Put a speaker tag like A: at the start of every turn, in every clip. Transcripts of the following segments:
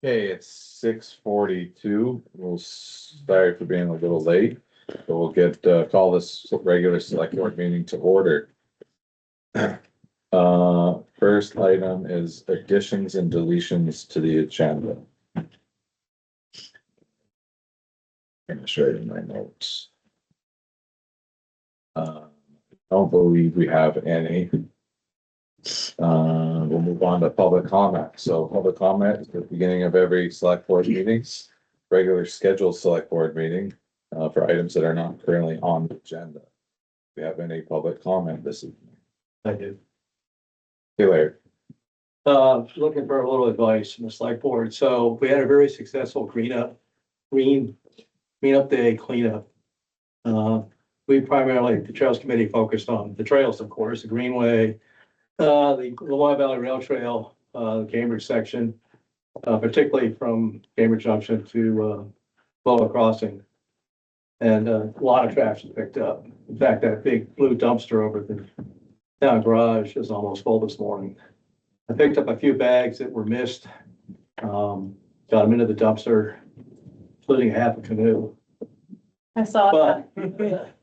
A: Okay, it's 6:42. Sorry for being a little late, but we'll get, call this regular select board meeting to order. First item is additions and deletions to the agenda. I'm gonna show you my notes. Don't believe we have any. We'll move on to public comment. So public comment is the beginning of every select board meeting, regular scheduled select board meeting, for items that are not currently on the agenda. Do we have any public comment this evening?
B: I do.
A: Hey, Larry.
B: Looking for a little advice from the select board. So we had a very successful cleanup day cleanup. We primarily, the Trails Committee focused on the trails, of course, the Greenway, the Lehigh Valley Rail Trail, the Cambridge section, particularly from Cambridge Junction to, Bola Crossing. And a lot of trash was picked up. In fact, that big blue dumpster over the town garage is almost full this morning. I picked up a few bags that were missed, got them into the dumpster, including half a canoe.
C: I saw that.
B: But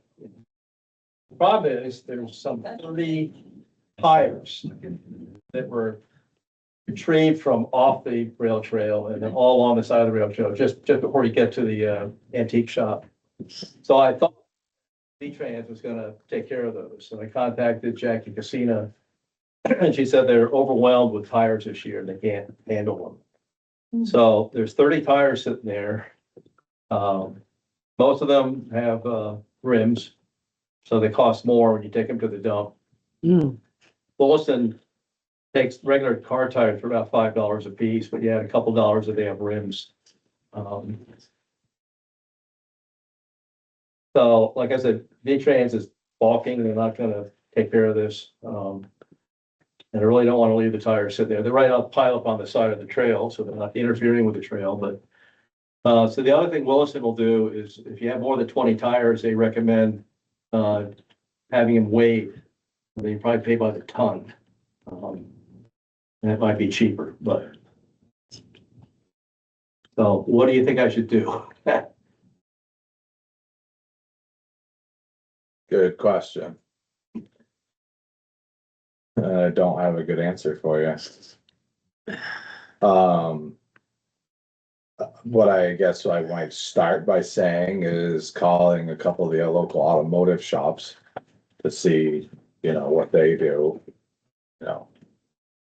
B: the problem is there's some 30 tires that were retrieved from off the rail trail and then all along the side of the rail trail, just before you get to the antique shop. So I thought V-Trans was gonna take care of those. So I contacted Jackie Casina and she said they're overwhelmed with tires this year and they can't handle them. So there's 30 tires sitting there. Most of them have rims, so they cost more when you take them to the dump. Williston takes regular car tires for about $5 a piece, but you add a couple dollars if they have rims. So like I said, V-Trans is balking, they're not gonna take care of this. And I really don't wanna leave the tires sit there. They're right up, pile up on the side of the trail, so they're not interfering with the trail, but. So the other thing Williston will do is if you have more than 20 tires, they recommend, having them weighed. They probably pay by the ton. And it might be cheaper, but. So what do you think I should do?
A: Good question. I don't have a good answer for you. What I guess I might start by saying is calling a couple of the local automotive shops to see, what they do.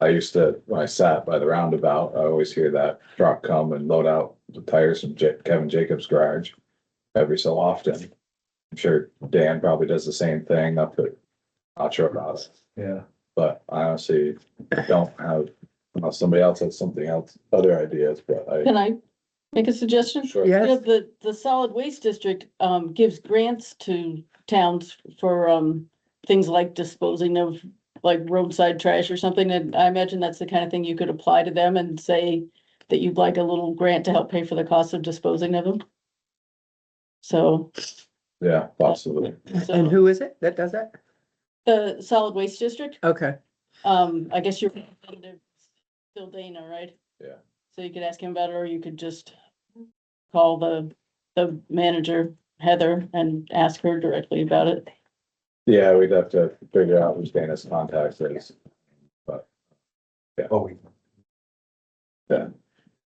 A: I used to, when I sat by the roundabout, I always hear that truck come and load out the tires from Kevin Jacobs' garage every so often. I'm sure Dan probably does the same thing up at, not sure about it,
B: Yeah.
A: but I honestly don't have, unless somebody else has something else, other ideas, but
C: Can I make a suggestion?
A: Sure.
C: Yeah,
D: Yes,
C: the solid waste district gives grants to towns for things like disposing of like roadside trash or something. And I imagine that's the kind of thing you could apply to them and say that you'd like a little grant to help pay for the cost of disposing of them. So,
A: Yeah, possibly.
D: and
C: so
D: who is it that does that?
C: the solid waste district,
D: Okay,
C: I guess you're still Dana, right?
A: Yeah.
C: So you could ask him about it, or you could just call the manager, Heather, and ask her directly about it.
A: Yeah, we'd have to figure out who's Dana's contact is, but. Yeah.
B: Oh,
A: Yeah.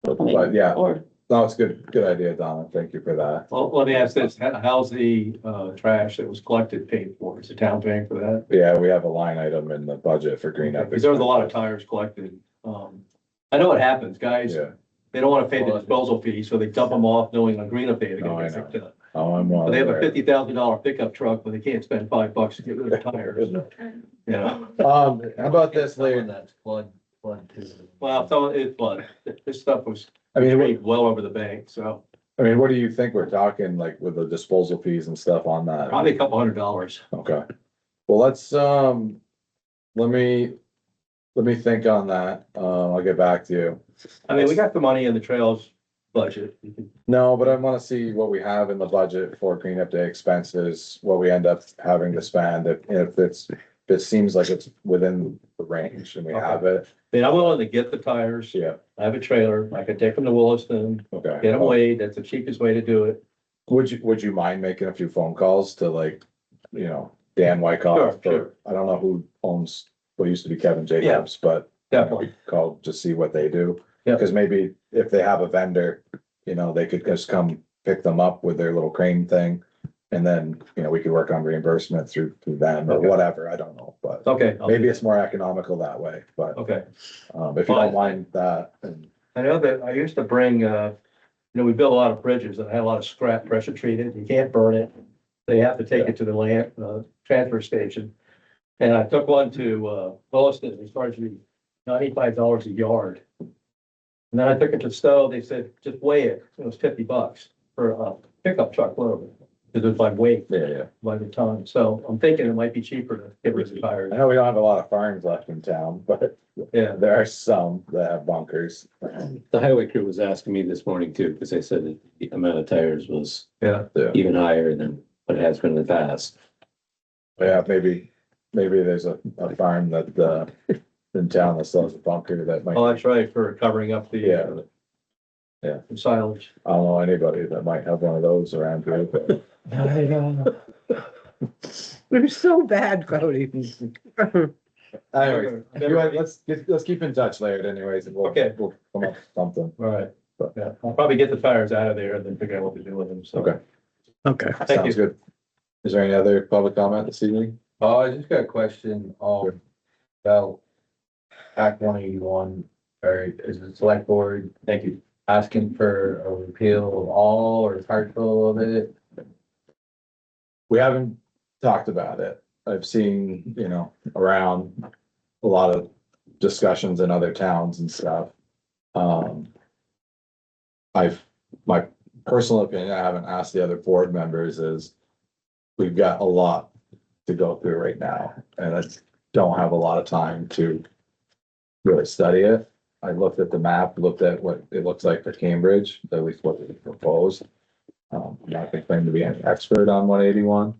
A: But yeah,
C: Or,
A: no, it's good idea, Donna. Thank you for that.
B: well, let me ask this, how's the trash that was collected paid for? Is the town paying for that?
A: Yeah, we have a line item in the budget for green up.
B: Because there was a lot of tires collected. I know what happens, guys.
A: Yeah,
B: They don't wanna pay the disposal fee, so they dump them off knowing on green up day they're
A: No, I
B: gonna get picked up.
A: oh, I'm well
B: But they have a
A: aware.
B: $50,000 pickup truck, but they can't spend $5 to get rid of tires. Yeah,
A: How about this, Larry?
E: That's flood too.
B: well, so it's, but this stuff was
A: I mean,
B: retrieved well over the bank, so
A: what do you think we're talking, like, with the disposal fees and stuff on that?
B: probably a couple $100.
A: Okay, well, let's, let me think on that. I'll get back to you.
B: I mean, we got the money in the trails budget.
A: No, but I wanna see what we have in the budget for cleanup day expenses, what we end up having to spend, if it's it seems like it's within the range and we have it,
B: I mean, I'm willing to get the tires.
A: yeah,
B: I have a trailer. I could take them to Williston,
A: okay.
B: get them weighed. That's the cheapest way to do it.
A: Would you mind making a few phone calls to like, you know, Dan Wyckoff?
B: Sure,
A: or
B: sure.
A: I don't know who owns, what used to be Kevin Jacobs, but. you know,
B: Definitely.
A: Call to see what they do.
B: Yeah.
A: Cause maybe if they have a vendor, you know, they could just come pick them up with their little crane thing. And then, you know, we could work on reimbursement through them or
B: Okay.
A: whatever, I don't know, but
B: Okay.
A: maybe it's more economical that way, but,
B: Okay.
A: if you don't mind that, and,
B: I know that I used to bring, we built a lot of bridges and I had a lot of scrap pressure treated. You can't burn it. They have to take it to the land, transfer station. And I took one to, Williston. They charged me $95 a yard. And then I took it to Stowe. They said, just weigh it. It was $50 for a pickup truck load. Because it's by weight,
A: yeah.
B: by the ton. So I'm thinking it might be cheaper to get rid of the
A: I
B: tires.
A: know we don't have a lot of farms left in town, but
B: Yeah.
A: there are some that have bunkers.
D: The highway crew was asking me this morning too, because they said that the amount of tires was
B: Yeah.
D: even higher than what it has been in the past.
A: Yeah, maybe there's a farm that, in town that sells a bunker that might.
B: Oh, that's right, for covering up the,
A: Yeah. Yeah.
B: the silage.
A: I don't know anybody that might have one of those around here, but
E: We're so bad, Cody.
A: anyways, if you want, let's keep in touch later anyways, and
B: Okay.
A: we'll come up with something.
B: All right.
A: But-
B: Yeah, I'll probably get the tires out of there and then figure out what to do with them. So.
A: Okay,
E: Okay.
B: Thank
A: sounds
B: you.
A: good. Is there any other public comment this evening?
F: Oh, I just got a question,
A: Sure.
F: about Act 181, or is it select board
B: Thank you.
F: asking for a repeal of all or partial of it?
A: We haven't talked about it. I've seen, you know, around a lot of discussions in other towns and stuff. My personal opinion, I haven't asked the other board members, is we've got a lot to go through right now, and I don't have a lot of time to really study it. I looked at the map, looked at what it looks like for Cambridge, at least what they proposed. I'm not gonna claim to be an expert on 181.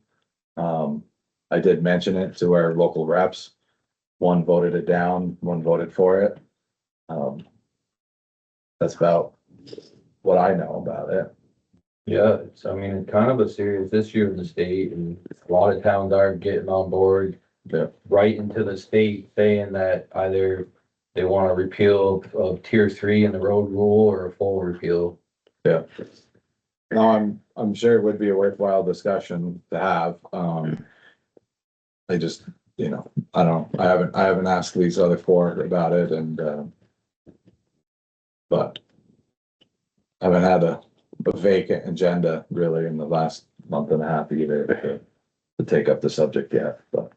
A: I did mention it to our local reps. One voted it down, one voted for it. That's about what I know about it.
F: Yeah, it's, I mean, it's kind of a serious issue in the state, and a lot of towns are getting on board.
A: Yeah.
F: Right into the state saying that either they want a repeal of tier 3 in the road rule or a full repeal.
A: Yeah. No, I'm sure it would be a worthwhile discussion to have. I just, you know, I haven't asked these other four about it, and, but I haven't had a vacant agenda really in the last month and a half either to take up the subject yet, but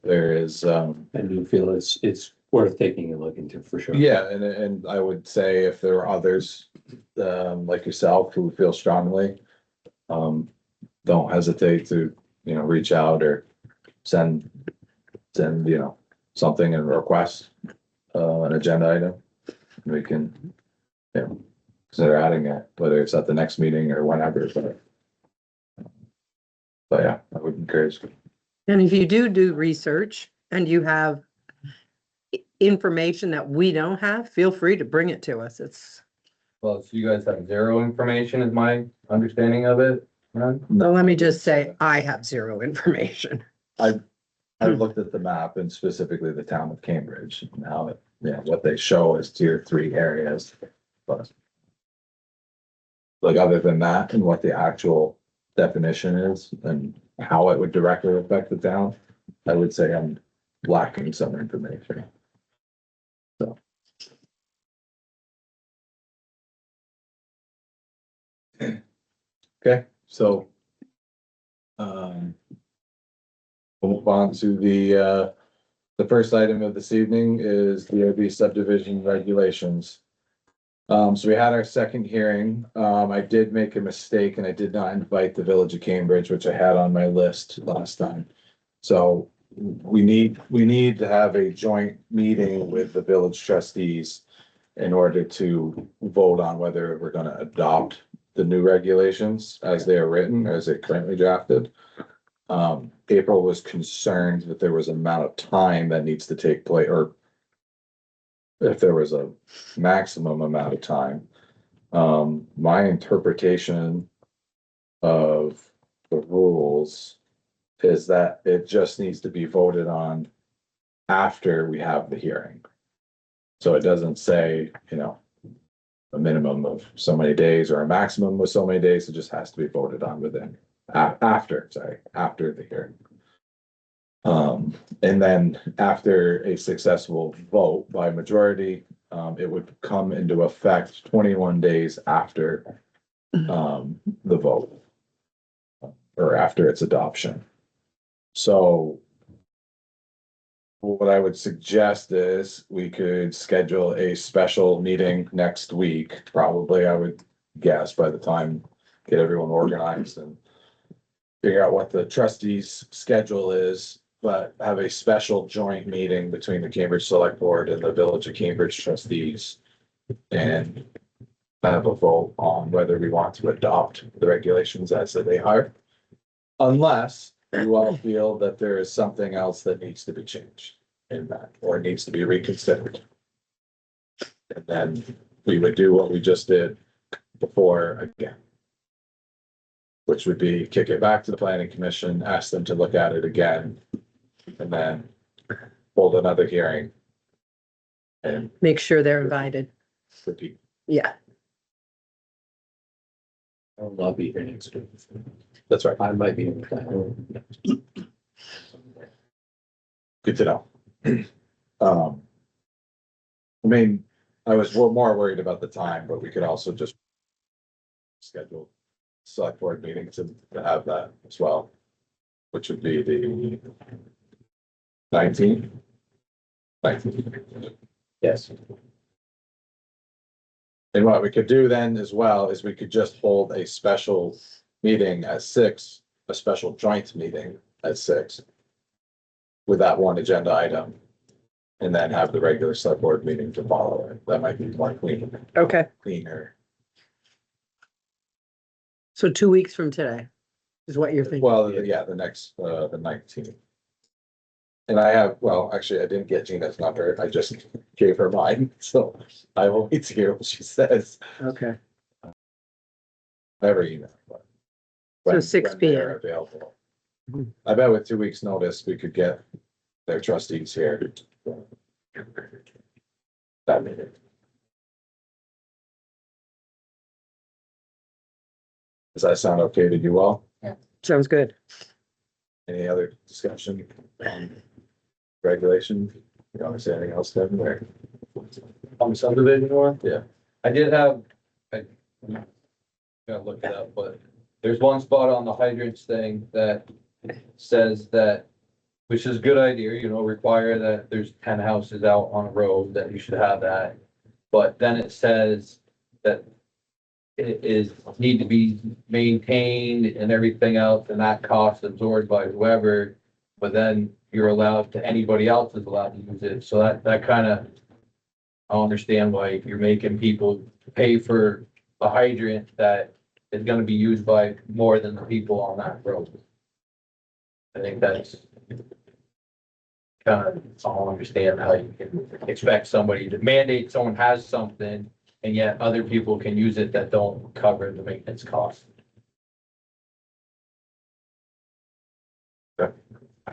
A: there is,
D: I do feel it's worth taking a look into for sure.
A: yeah, and I would say if there are others, like yourself who feel strongly, don't hesitate to, you know, reach out or send, you know, something and request, an agenda item. We can, you know, consider adding it, whether it's at the next meeting or whenever, but yeah, I would encourage.
E: And if you do research and you have information that we don't have, feel free to bring it to us. It's,
F: Well, so you guys have zero information is my understanding of it, right?
E: well, let me just say, I have zero information.
A: I looked at the map and specifically the town of Cambridge and how it, you know, what they show as tier 3 areas, but like other than that and what the actual definition is and how it would directly affect the town, I would say I'm lacking some information. So. Okay, so. We'll move on to the first item of this evening is the OB subdivision regulations. So we had our second hearing. I did make a mistake and I did not invite the Village of Cambridge, which I had on my list last time. So we need to have a joint meeting with the village trustees in order to vote on whether we're gonna adopt the new regulations as they are written, as they currently drafted. April was concerned that there was an amount of time that needs to take place, or if there was a maximum amount of time. My interpretation of the rules is that it just needs to be voted on after we have the hearing. So it doesn't say, a minimum of so many days or a maximum of so many days. It just has to be voted on within, after the hearing. And then after a successful vote by majority, it would come into effect 21 days after, the vote. Or after its adoption. So what I would suggest is we could schedule a special meeting next week, probably, I would guess, by the time, get everyone organized and figure out what the trustees' schedule is, but have a special joint meeting between the Cambridge Select Board and the Village of Cambridge trustees. And have a vote on whether we want to adopt the regulations as they are. Unless you all feel that there is something else that needs to be changed in that, or needs to be reconsidered. And then we would do what we just did before again. Which would be kick it back to the planning commission, ask them to look at it again, and then hold another hearing. And
E: Make sure they're invited.
A: repeat.
E: Yeah,
D: I'll be here next week.
A: That's right.
D: I might be in town.
A: Good to know. I mean, I was more worried about the time, but we could also just schedule select board meeting to have that as well, which would be the 19th.
D: Yes.
A: And what we could do then as well is we could just hold a special meeting at 6, a special joint meeting at 6. With that one agenda item. And then have the regular select board meeting to follow it. That might be more
E: okay.
A: cleaner.
E: So 2 weeks from today is what you're thinking.
A: Well, yeah, the 19th. And I have, well, actually, I didn't get Gina's number. I just gave her mine, so I will wait to hear what she says.
E: Okay,
A: Every email. but
E: So
A: when-
E: 6
A: when they're
E: PM.
A: Available.
E: Mhm.
A: I bet with 2 weeks' notice, we could get their trustees here. That meeting. Does that sound okay to you all?
E: sounds good.
A: Any other discussion on regulation? You want to say anything else, Kevin, or?
F: On the subdivision one?
A: Yeah.
F: I did have, gotta look it up, but there's one spot on the hydrants thing that says that, which is a good idea, require that there's 10 houses out on a road, that you should have that. But then it says that it is, need to be maintained and everything else, and that cost absorbed by whoever. But then you're allowed to, anybody else is allowed to use it, so that kind of, I don't understand why you're making people pay for a hydrant that is gonna be used by more than the people on that road. I think that's kind of, I don't understand how you can expect somebody to mandate someone has something, and yet other people can use it that don't cover the maintenance cost.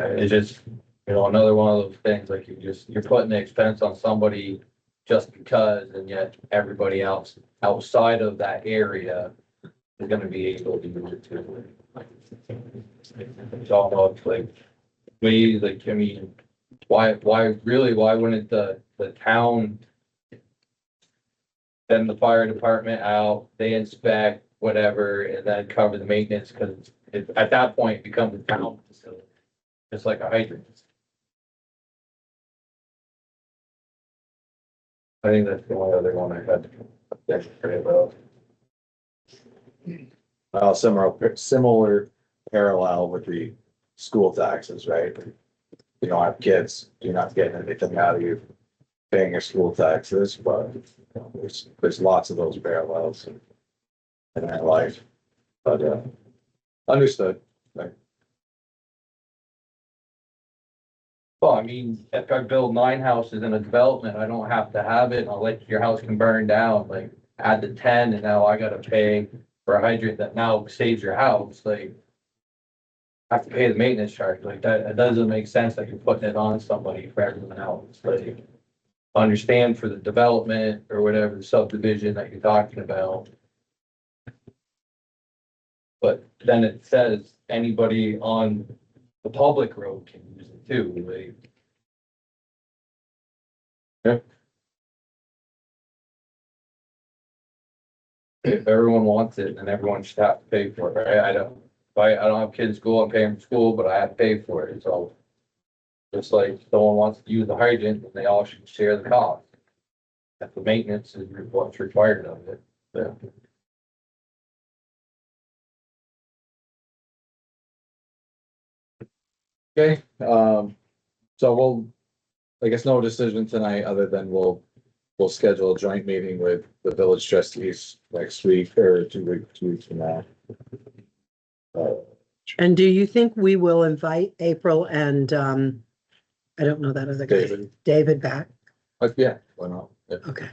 F: It's just, another one of those things, like you're putting the expense on somebody just because, and yet everybody else outside of that area is gonna be able to use it too. It's almost like, I mean, why wouldn't the town send the fire department out, they inspect whatever, and then cover the maintenance, because at that point, it becomes a town facility, just like a hydrant. I think that's the only other one I had. That's pretty well.
A: Similar parallel with the school taxes, right? You don't have kids, you're not getting anything out of you paying your school taxes, but there's lots of those parallels in our life. But understood. Like,
F: Well, I mean, if I build 9 houses in a development, I don't have to have it, I'll let your house can burn down, like, add the 10, and now I gotta pay for a hydrant that now saves your house, like. I have to pay the maintenance charge, like, that, it doesn't make sense that you're putting it on somebody for everyone else, like. Understand for the development or whatever subdivision that you're talking about. But then it says anybody on the public road can use it too, like. If everyone wants it, then everyone should have to pay for it, right? I don't have kids in school, I'm paying for school, but I have to pay for it, so. Just like if someone wants to use the hydrant, then they all should share the cost. If the maintenance is what's required of it, yeah.
A: Okay, so I guess no decision tonight, other than we'll schedule a joint meeting with the village trustees next week or 2 weeks from now.
E: And do you think we will invite April and, I don't know that other guy,
A: David,
E: David back?
A: yeah, why not? Yeah.
E: Okay.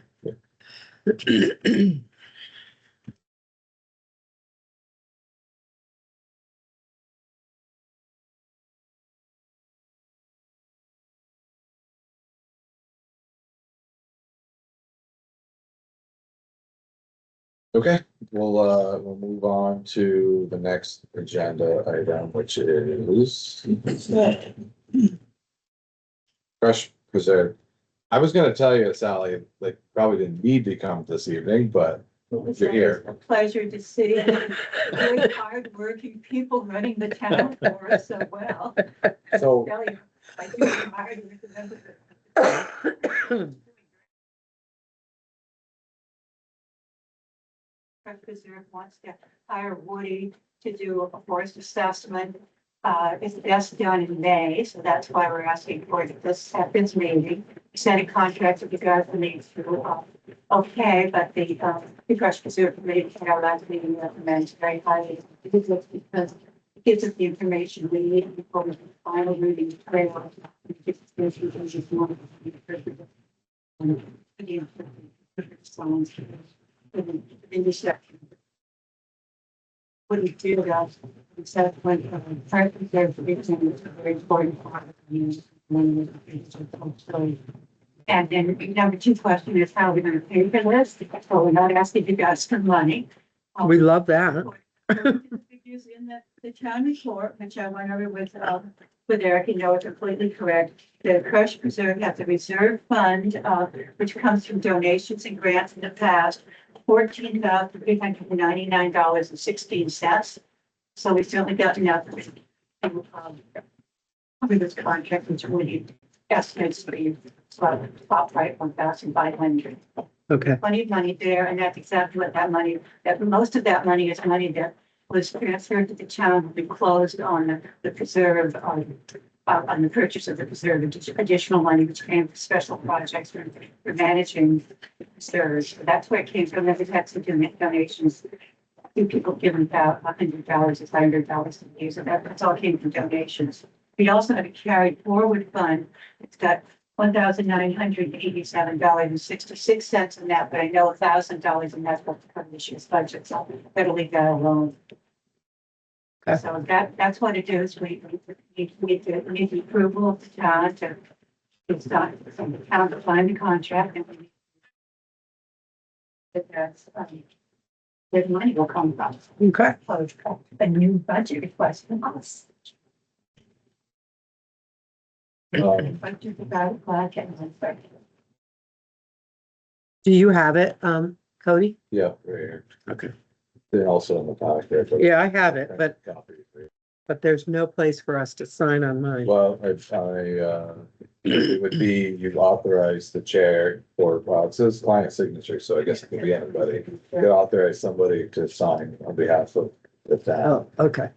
A: Okay, we'll move on to the next agenda item, which is fresh preserve. I was gonna tell you, Sally, like, probably didn't need to come this evening, but you're here.
G: It's a pleasure to see very hardworking people running the town for us so well.
A: So,
G: Tell you, I do admire you. Preserve wants to hire Woody to do a forest assessment. It's best done in May, so that's why we're asking for this at this meeting. We sent a contract with the government through, okay, but the Fresh Preserve Committee, our last meeting recommends very highly because it gives us the information we need before the final reading of trail. Intersection. Wouldn't do that, except when trying to preserve the region is a very important part of the community. And then number 2 question is how we're going to pay for this. So we're not asking you guys for money.
E: We love that.
G: Figures in the town report, which I went over with Eric, you know, it's completely correct. The Crush Preserve has a reserve fund, which comes from donations and grants in the past, $14,399.16. So we certainly got enough to cover this contract, which really estimates to be top right 1,500.
E: Okay.
G: Plenty of money there, and that's exactly what that money, that most of that money is money that was transferred to the town, we closed on the preserve, on the purchase of the preserve, additional money which came for special projects for managing the preserve. So that's where it came from. Never had some donations. A few people given about $100, $500 to use it. That's all came from donations. We also have a carried forward fund. It's got $1,987.66 in that, but I know $1,000 in that's what the cover this year's budget, so better leave that alone.
E: Okay.
G: So that's what it is. We need the approval of the town to, it's not, from the town to sign the contract, and we need that's, where the money will come from.
E: Okay.
G: So a new budget request from us. Budget about black and white.
E: Do you have it, Cody?
A: yeah, right here.
E: Okay.
A: They're also in the packet. but-
E: Yeah, I have it, but
A: Copy.
E: there's no place for us to sign on mine.
A: Well, it would be, you authorize the chair for, well, it says client signature, so I guess it could be anybody. You could authorize somebody to sign on behalf of the town.
E: Oh, okay.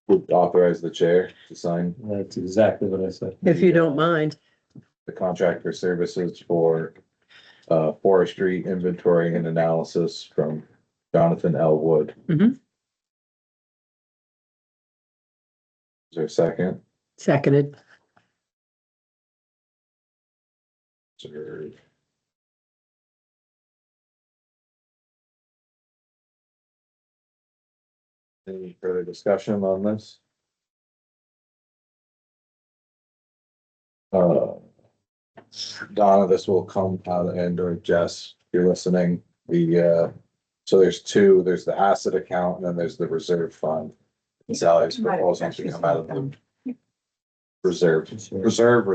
A: Would authorize the chair to sign
D: That's exactly what I said.
E: If you don't mind.
A: the contract for services for forestry inventory and analysis from Jonathan L. Wood. there a second?
E: Seconded.
A: Or- Any further discussion on this? Uh, Donna, this will come out and or Jess, if you're listening, so there's two, there's the asset account and then there's the reserve fund. Sally's proposing to come out of the reserve fund.
H: There's that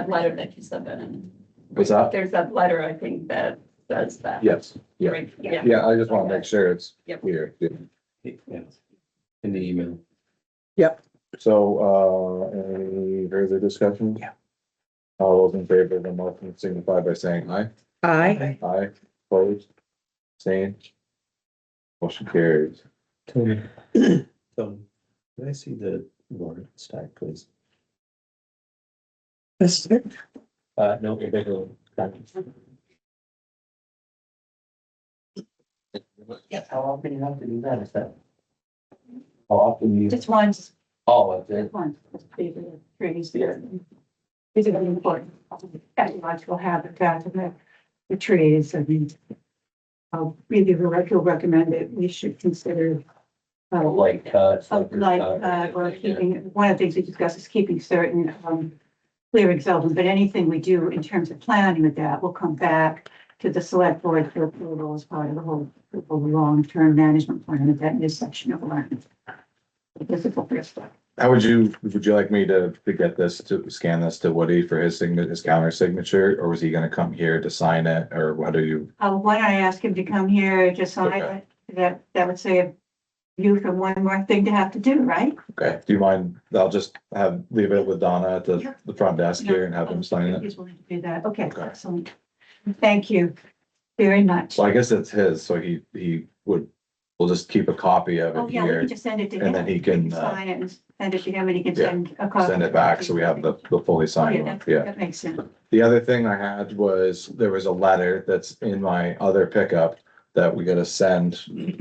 H: letter that you sent in.
A: What's that?
H: There's that letter, I think, that says that.
A: Yes, yeah,
H: Right, yeah.
A: yeah, I just wanna make sure it's
H: Yep.
A: clear.
D: Yeah. In the email.
A: So, any further discussion?
E: Yeah.
A: All those in favor of the motion signify by saying aye.
E: Aye.
A: Aye, opposed, same. Motion carries.
D: Tony, can I see the warrant stack, please? No, a bigger.
H: Yeah.
F: How often you have to do that, is that? How often you?
G: Just once,
F: Oh, that's it.
G: just once, just pay for the trees there. These are very important, ecological habitat of the trees, I mean. Really, feel recommend that we should consider.
F: Light cuts.
G: Like, or keeping, one of the things we discussed is keeping certain, clearings open, but anything we do in terms of planning with that will come back to the select board for approval as part of the whole long-term management plan of that intersection of land. Difficult for us.
A: How would you like me to get this, to scan this to Woody for his signature, his counter signature, or was he gonna come here to sign it, or what do you?
G: Why don't I ask him to come here, just sign
A: Okay.
G: it, that would save you from one more thing to have to do, right?
A: Okay, do you mind, I'll just leave it with Donna at
G: Yeah.
A: the front desk here and have him sign it?
G: He's willing to do that, okay,
A: Okay.
G: excellent. Thank you very much.
A: So I guess it's his, so we'll just keep a copy of
G: Oh,
A: it
G: yeah, we
A: here,
G: can just send it to him.
A: and then he
G: We
A: can,
G: Sign it and send it to him, and he can
A: yeah,
G: send a copy.
A: send it back, so we have the fully
G: Oh,
A: signed
G: yeah,
A: one,
G: that,
A: yeah.
G: that makes sense.
A: The other thing I had was, there was a letter that's in my other pickup that we gotta send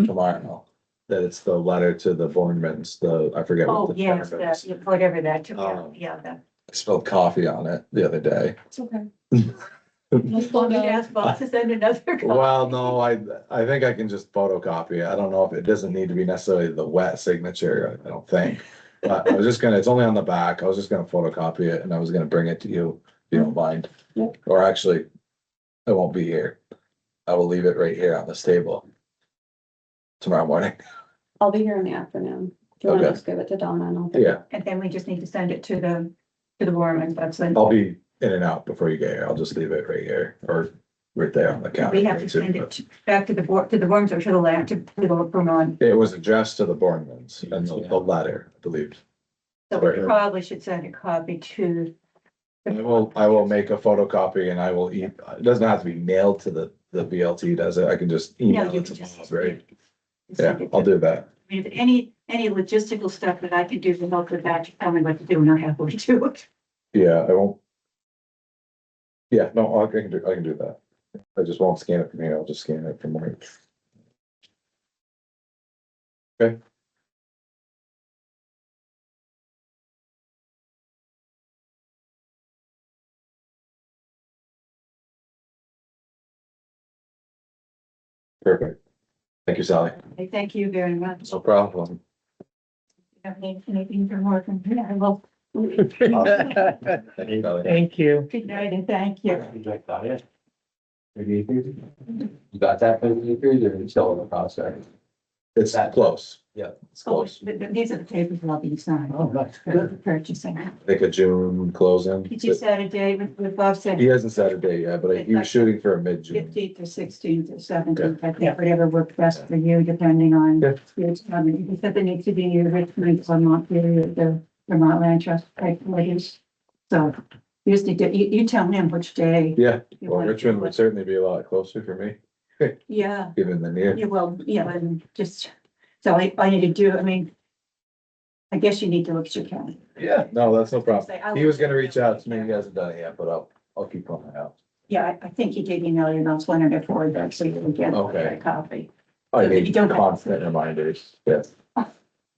A: tomorrow. That it's the letter to the Bournemans, I forget
G: Oh,
A: what the.
G: yes,
A: term is.
G: whatever that, took
A: Um,
G: out. Yeah, that.
A: I spilled coffee on it the other day.
G: It's okay. Just want me to ask Bob to send another copy.
A: Well, no, I think I can just photocopy it. I don't know if it doesn't need to be necessarily the wet signature, I don't think. But I was just gonna, it's only on the back. I was just gonna photocopy it and I was gonna bring it to you, if you don't mind.
H: Yep.
A: Or actually, I won't be here. I will leave it right here on this table. Tomorrow morning.
H: I'll be here in the afternoon. If you want to
A: Okay.
H: just give it to Donna and I'll.
A: Yeah,
G: And then we just need to send it to the warrant, that's it.
A: I'll be in and out before you get here. I'll just leave it right here or right there on the counter.
G: We have to send it back to the board, to the warrant or to the land, to the Vermont.
A: It was addressed to the Bournemans and the letter, I believe.
G: So we probably should send a copy to.
A: I will make a photocopy and I will it doesn't have to be mailed to the BLT, does it? I can just
G: No,
A: email
G: you
A: it
G: can
A: to
G: just.
A: Bob, right? Yeah,
G: send it
A: I'll
G: to-
A: do that.
G: I mean, if any logistical stuff that I can do to help with that, you tell me what to do and I'll happily do it.
A: Yeah, I won't. Yeah, no, I can do that. I just won't scan it from here. I'll just scan it from work. Okay. Perfect. Thank you, Sally.
G: Okay, thank you very much.
A: No problem.
G: Anything from work from here, I will.
A: Thank you, Sally.
E: Thank you.
G: Good night and thank you.
F: You got that for the acres or it's still in the process?
A: It's close.
F: Yeah.
A: It's
G: Oh,
A: close.
G: these are the papers I'll be signing.
F: Oh, that's
G: For the purchasing.
A: I think a June closing.
G: Did you set a date with Bob said
A: He hasn't set a date yet, but he was shooting for a mid-June.
G: 15th or 16th or 17th, I think, whatever works best for you, depending on.
A: Yeah.
G: Your time. He said there needs to be a Richmond, Vermont period, the Vermont Land Trust type ladies. So you just need to, you tell him which day.
A: Yeah,
G: you
A: well,
G: want to
A: Richmond
G: do
A: would
G: it.
A: certainly be a lot closer for me,
G: Yeah,
A: given the near.
G: yeah, well, yeah, and just, so I need to do, I mean, I guess you need to look at your calendar.
A: Yeah, no, that's no problem.
G: Say, I
A: He was
G: will-
A: gonna reach out to me. He hasn't done it yet, but I'll keep on my out.
G: Yeah, I think he did email you, and I was wondering if forward that, so you can get
A: Okay.
G: a copy.
A: I
G: So that you
A: need
G: don't have-
A: constant reminders. Yes.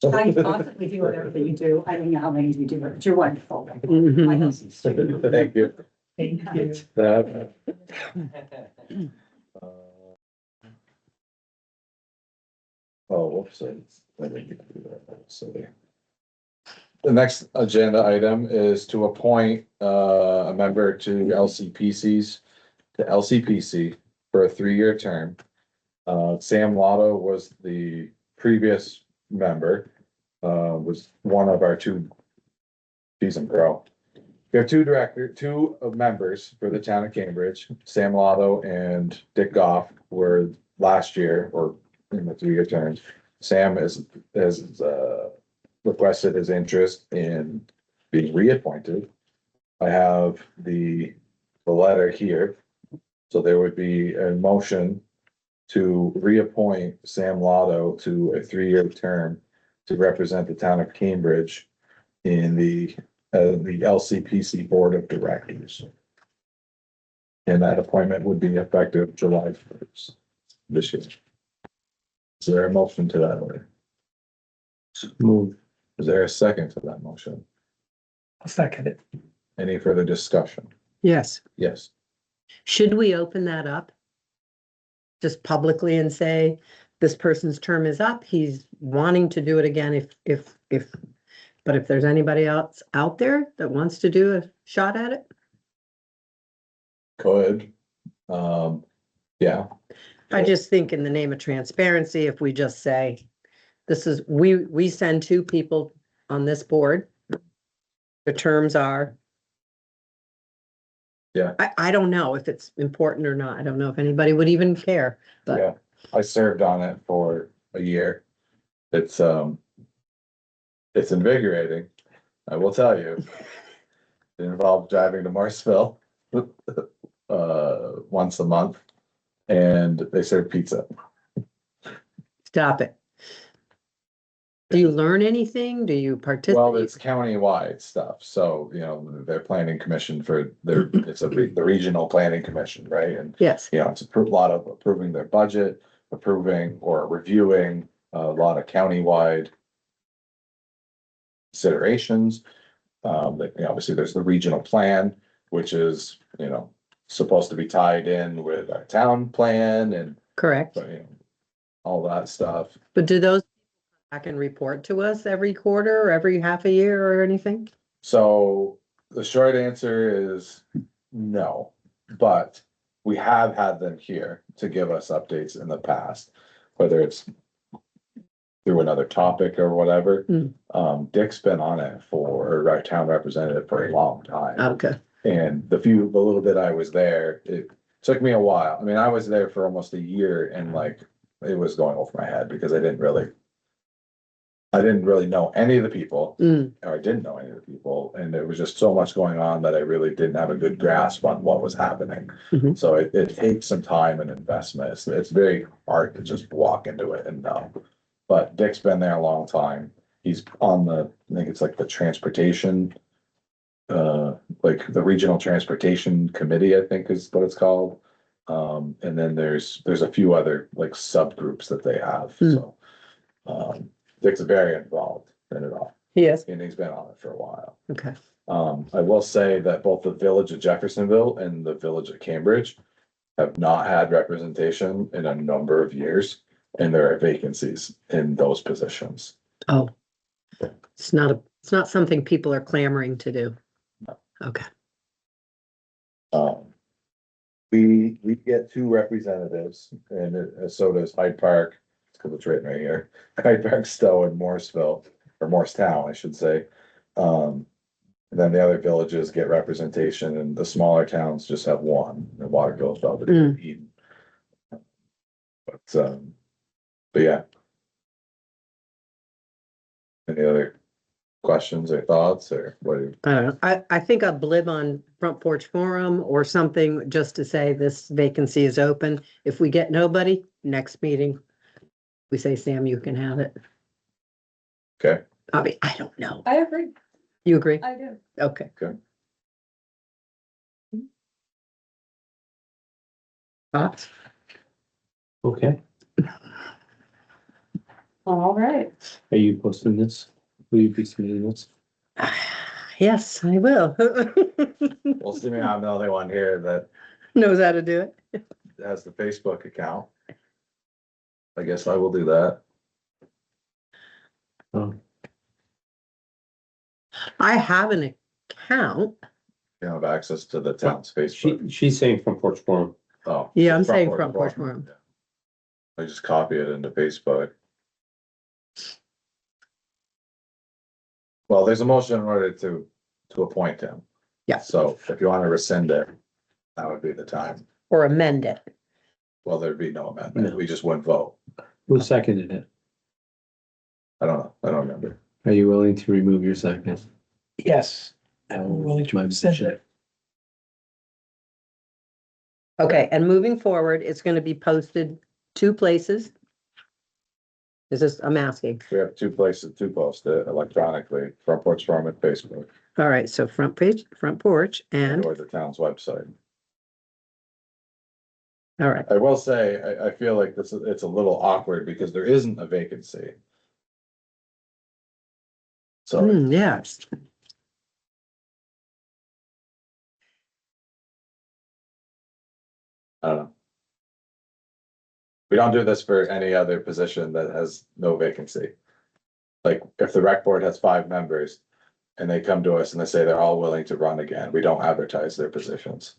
G: I constantly do whatever you do. I don't know how many you do, but you're wonderful. My
E: Mhm.
G: husband's too.
A: Thank you.
G: Thank you.
A: That, uh, Oh, whoops. I didn't get to do that. That was silly. The next agenda item is to appoint a member to LCPC for a 3-year term. Sam Lotto was the previous member, was one of our 2 season pro. We have 2 members for the town of Cambridge. Sam Lotto and Dick Goff were last year or in the 3-year terms. Sam has requested his interest in being reappointed. I have the letter here. So there would be a motion to reappoint Sam Lotto to a 3-year term to represent the town of Cambridge in the LCPC Board of Directors. And that appointment would be effective July 1st this year. Is there a motion to that order?
D: Move.
A: Is there a second to that motion?
E: I'll second it.
A: Any further discussion?
E: Yes.
A: Yes.
E: Should we open that up? Just publicly and say, this person's term is up, he's wanting to do it again but if there's anybody else out there that wants to do a shot at it?
A: Could. Yeah.
E: I just think in the name of transparency, if we just say, this is, we send 2 people on this board. The terms are.
A: Yeah.
E: I don't know if it's important or not. I don't know if anybody would even care, but
A: Yeah, I served on it for a year. It's invigorating, I will tell you. It involved driving to Morrisville once a month, and they serve pizza.
E: stop it. Do you learn anything? Do you
A: Well,
E: participate?
A: it's county-wide stuff, so, their planning commission for the regional planning commission, right? And,
E: Yes,
A: it's a lot of approving their budget, approving or reviewing a lot of county-wide considerations. Obviously, there's the regional plan, which is, supposed to be tied in with our town plan and,
E: correct.
A: all that stuff.
E: But do those back and report to us every quarter or every half a year or anything?
A: So the short answer is no, but we have had them here to give us updates in the past, whether it's through another topic or whatever. Dick's been on it or our town representative for a long time.
E: Okay,
A: And the little bit I was there, it took me a while. I mean, I was there for almost a year and it was going over my head because I didn't really know any of the people, or I didn't know any of the people, and there was just so much going on that I really didn't have a good grasp on what was happening.
E: Mhm.
A: So it takes some time and investment. It's very hard to just walk into it and know. But Dick's been there a long time. He's on I think it's like the transportation, like the regional transportation committee, I think is what it's called. And then there's a few other like subgroups that they have, so. Dick's very involved in it all,
E: yes,
A: and he's been on it for a while.
E: okay.
A: I will say that both the village of Jeffersonville and the village of Cambridge have not had representation in a number of years, and there are vacancies in those positions.
E: Oh. It's not something people are clamoring to do. Okay,
A: We get 2 representatives, and so does Hyde Park, because it's written right here, Hyde Park, Stowe, and Morrisville, or Morristown, I should say. And then the other villages get representation, and the smaller towns just have 1, and Waterville, Belvedere, and Eden. But yeah. Any other questions or thoughts, or what do you?
E: I don't know. I think a blib on Front Porch Forum or something just to say this vacancy is open. If we get nobody, next meeting, we say, Sam, you can have it.
A: Okay.
E: I don't know.
H: I agree,
E: You agree?
H: I do.
E: Okay.
A: Okay.
E: Thoughts?
D: Okay.
H: All right.
D: Are you posting this? Will you be submitting this?
E: Yes, I will.
A: Well, assuming I'm the only one here that
E: Knows how to do it.
A: has the Facebook account. I guess I will do that.
D: Oh,
E: I have an account.
A: You have access to the town's
D: she,
A: Facebook.
D: she's saying from Porch Forum.
A: Oh.
E: Yeah, I'm
A: Front
E: saying
A: Porch
E: Front Porch
A: Forum.
E: Forum.
A: I just copy it into Facebook. Well, there's a motion in order to appoint him.
E: Yeah.
A: So if you want to rescind it, that would be the time.
E: Or amend it.
A: Well, there'd be no amendment.
D: No.
A: We just wouldn't vote.
D: Who seconded it?
A: I don't know. I don't remember.
D: Are you willing to remove your second?
I: Yes, I'm willing to
D: My
I: rescind
D: position.
I: it.
E: Okay, and moving forward, it's gonna be posted 2 places. Is this, I'm asking.
A: We have 2 places to post it electronically, Front Porch Forum and Facebook,
E: All right, so front page, front porch, and,
A: or the town's website.
E: all right,
A: I will say, I feel like it's a little awkward because there isn't a vacancy. So
E: yes.
A: I don't know. We don't do this for any other position that has no vacancy. Like, if the rec board has 5 members and they come to us and they say they're all willing to run again, we don't advertise their positions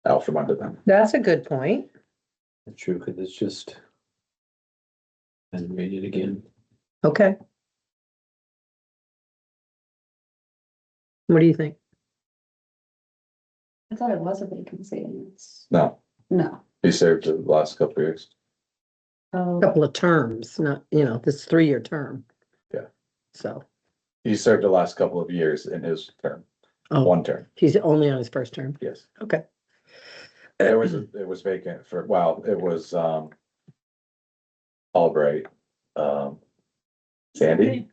A: out from under them.
E: That's a good point.
D: True, because it's just. And read it again.
E: Okay. What do you think?
H: I thought it was a vacancy and it's,
A: No,
H: no.
A: he served the last couple of years.
H: Oh,
E: Couple of terms, not, this 3-year term.
A: Yeah.
E: So,
A: He served the last couple of years in his term,
E: oh,
A: 1 term,
E: he's only on his first term.
A: yes.
E: Okay.
A: It was vacant for, well, it was, Albright, Sandy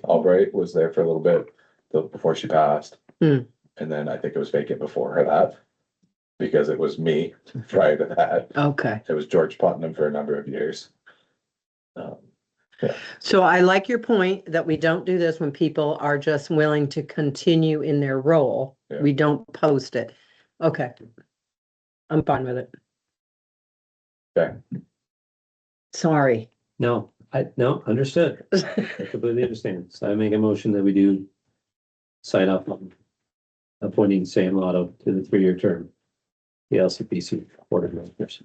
A: Albright was there for a little bit before she passed.
E: Hmm.
A: And then I think it was vacant before her that, because it was me prior to that.
E: Okay.
A: It was George Putnam for a number of years.
E: So I like your point that we don't do this when people are just willing to continue in their role.
A: Yeah.
E: We don't post it. Okay. I'm fine with it.
A: Okay.
E: Sorry.
D: No, no, understood. I completely understand. So I make a motion that we do sign up on appointing Sam Lotto to the 3-year term. The LCPC Board of Directors.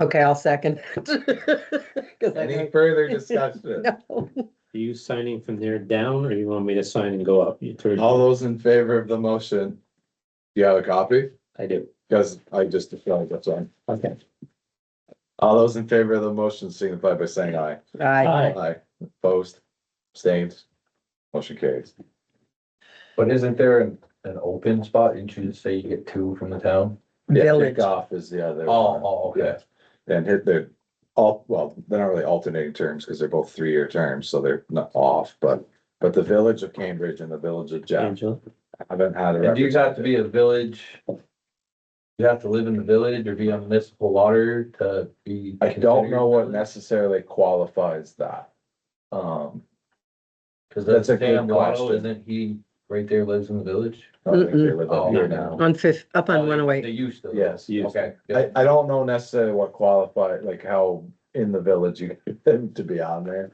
E: Okay, I'll second. 'Cause I
A: Any
E: don't-
A: further discussion?
E: No.
D: Are you signing from there down, or you want me to sign and go up? You turn.
A: All those in favor of the motion? Do you have a copy?
D: I do.
A: Because I just feel like that's on.
D: Okay.
A: All those in favor of the motion signify by saying aye.
E: Aye.
A: Aye. Opposed, abstained, motion carries.
F: But isn't there an open spot? Didn't you just say you get 2 from the town?
A: Yeah,
E: Village.
A: kickoff is the other.
F: Okay.
A: And they're well, they're not really alternating terms because they're both 3-year terms, so they're not off, but the village of Cambridge and the village of Jeff
D: Angela?
A: haven't had a.
F: And do you have to be a village? You have to live in the village or be on municipal water to be?
A: I don't know what
F: considered
A: necessarily qualifies that.
F: Cause
A: That's
F: that's
A: a
F: a
A: good
F: damn Lotto,
A: question.
F: isn't he right there lives in the village?
A: I think they live up
F: Oh,
A: here
F: no.
A: now.
E: On fifth, up on
F: Oh, they
E: 108.
F: used to.
A: Yes.
D: Used to.
F: Okay.
A: I don't know necessarily what qualified, like how in the village you get them to be on there.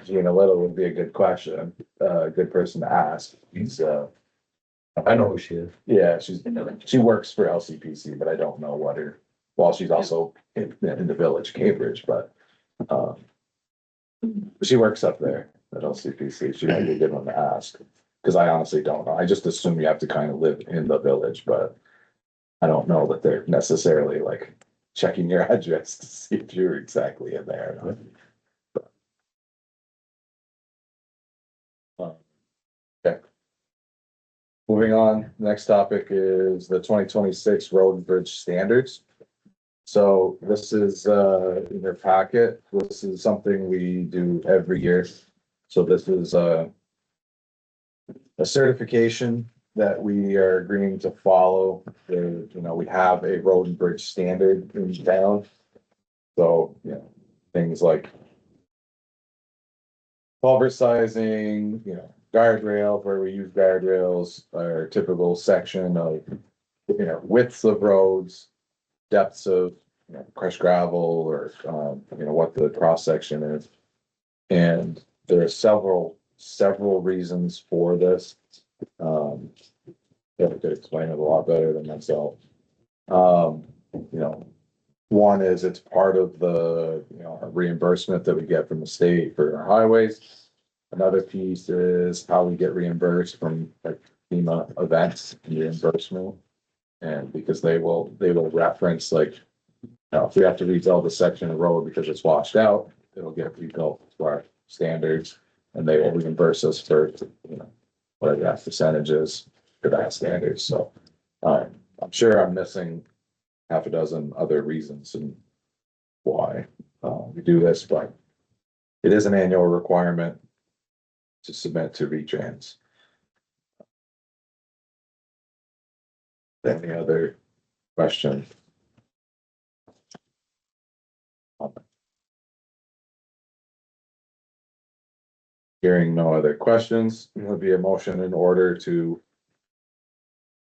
A: Gina Little would be a good question, a good person to ask. He's,
F: I know who she is.
A: yeah, she works for LCPC, but I don't know what her, well, she's also in the village, Cambridge, but, she works up there at LCPC. She might be a good one to ask. Cause I honestly don't know. I just assume you have to kind of live in the village, but I don't know that they're necessarily like checking your address to see if you're exactly in there. or not. Okay. Moving on, next topic is the 2026 road and bridge standards. So this is in your packet. This is something we do every year. So this is a certification that we are agreeing to follow. We have a road and bridge standard in town. So, things like culvert sizing, guardrail, where we use guardrails, our typical section of, widths of roads, depths of, crushed gravel, or, what the cross section is. And there are several reasons for this. I could explain it a lot better than myself. One is it's part of the, reimbursement that we get from the state for our highways. Another piece is how we get reimbursed from like FEMA events and reimbursement. And because they will reference like, if we have to rebuild a section of road because it's washed out, it'll get rebuilt to our standards. And they will reimburse us for, whatever that percentage is for that standards. So, I'm sure I'm missing half a dozen other reasons and why, we do this, but it is an annual requirement to submit to retrans. Any other questions? Hearing no other questions, it would be a motion in order to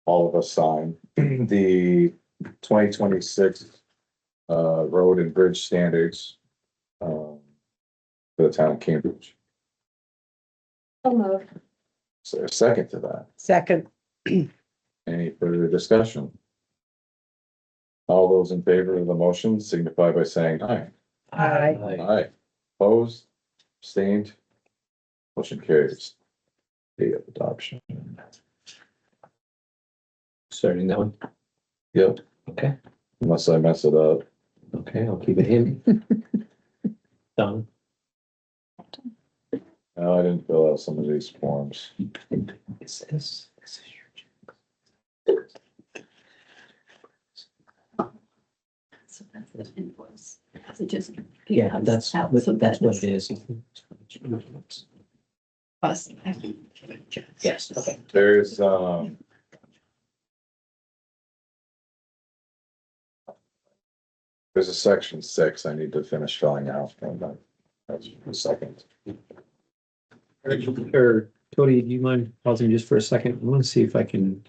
A: all of us sign the 2026 road and bridge standards for the town of Cambridge.
H: I'll move.
A: Is there a second to that?
E: Second,
A: Any further discussion? All those in favor of the motion signify by saying aye.
E: aye.
A: Aye. Opposed, abstained, motion carries. Day of adoption.
D: Starting that one.
A: Yep,
D: Okay,
A: unless I mess it up.
D: okay, I'll keep it handy. Done.
A: No, I didn't fill out some of these forms.
D: Is this is
H: So that's the invoice. It just.
D: yeah, that's
H: out,
D: what
H: so
D: that's
H: that
D: what it
H: is
D: is.
H: us.
D: Yes, okay.
A: There's, there's a section 6 I need to finish filling out, and that's a second.
D: Or Cody, do you mind pausing just for a second? I want to see if I can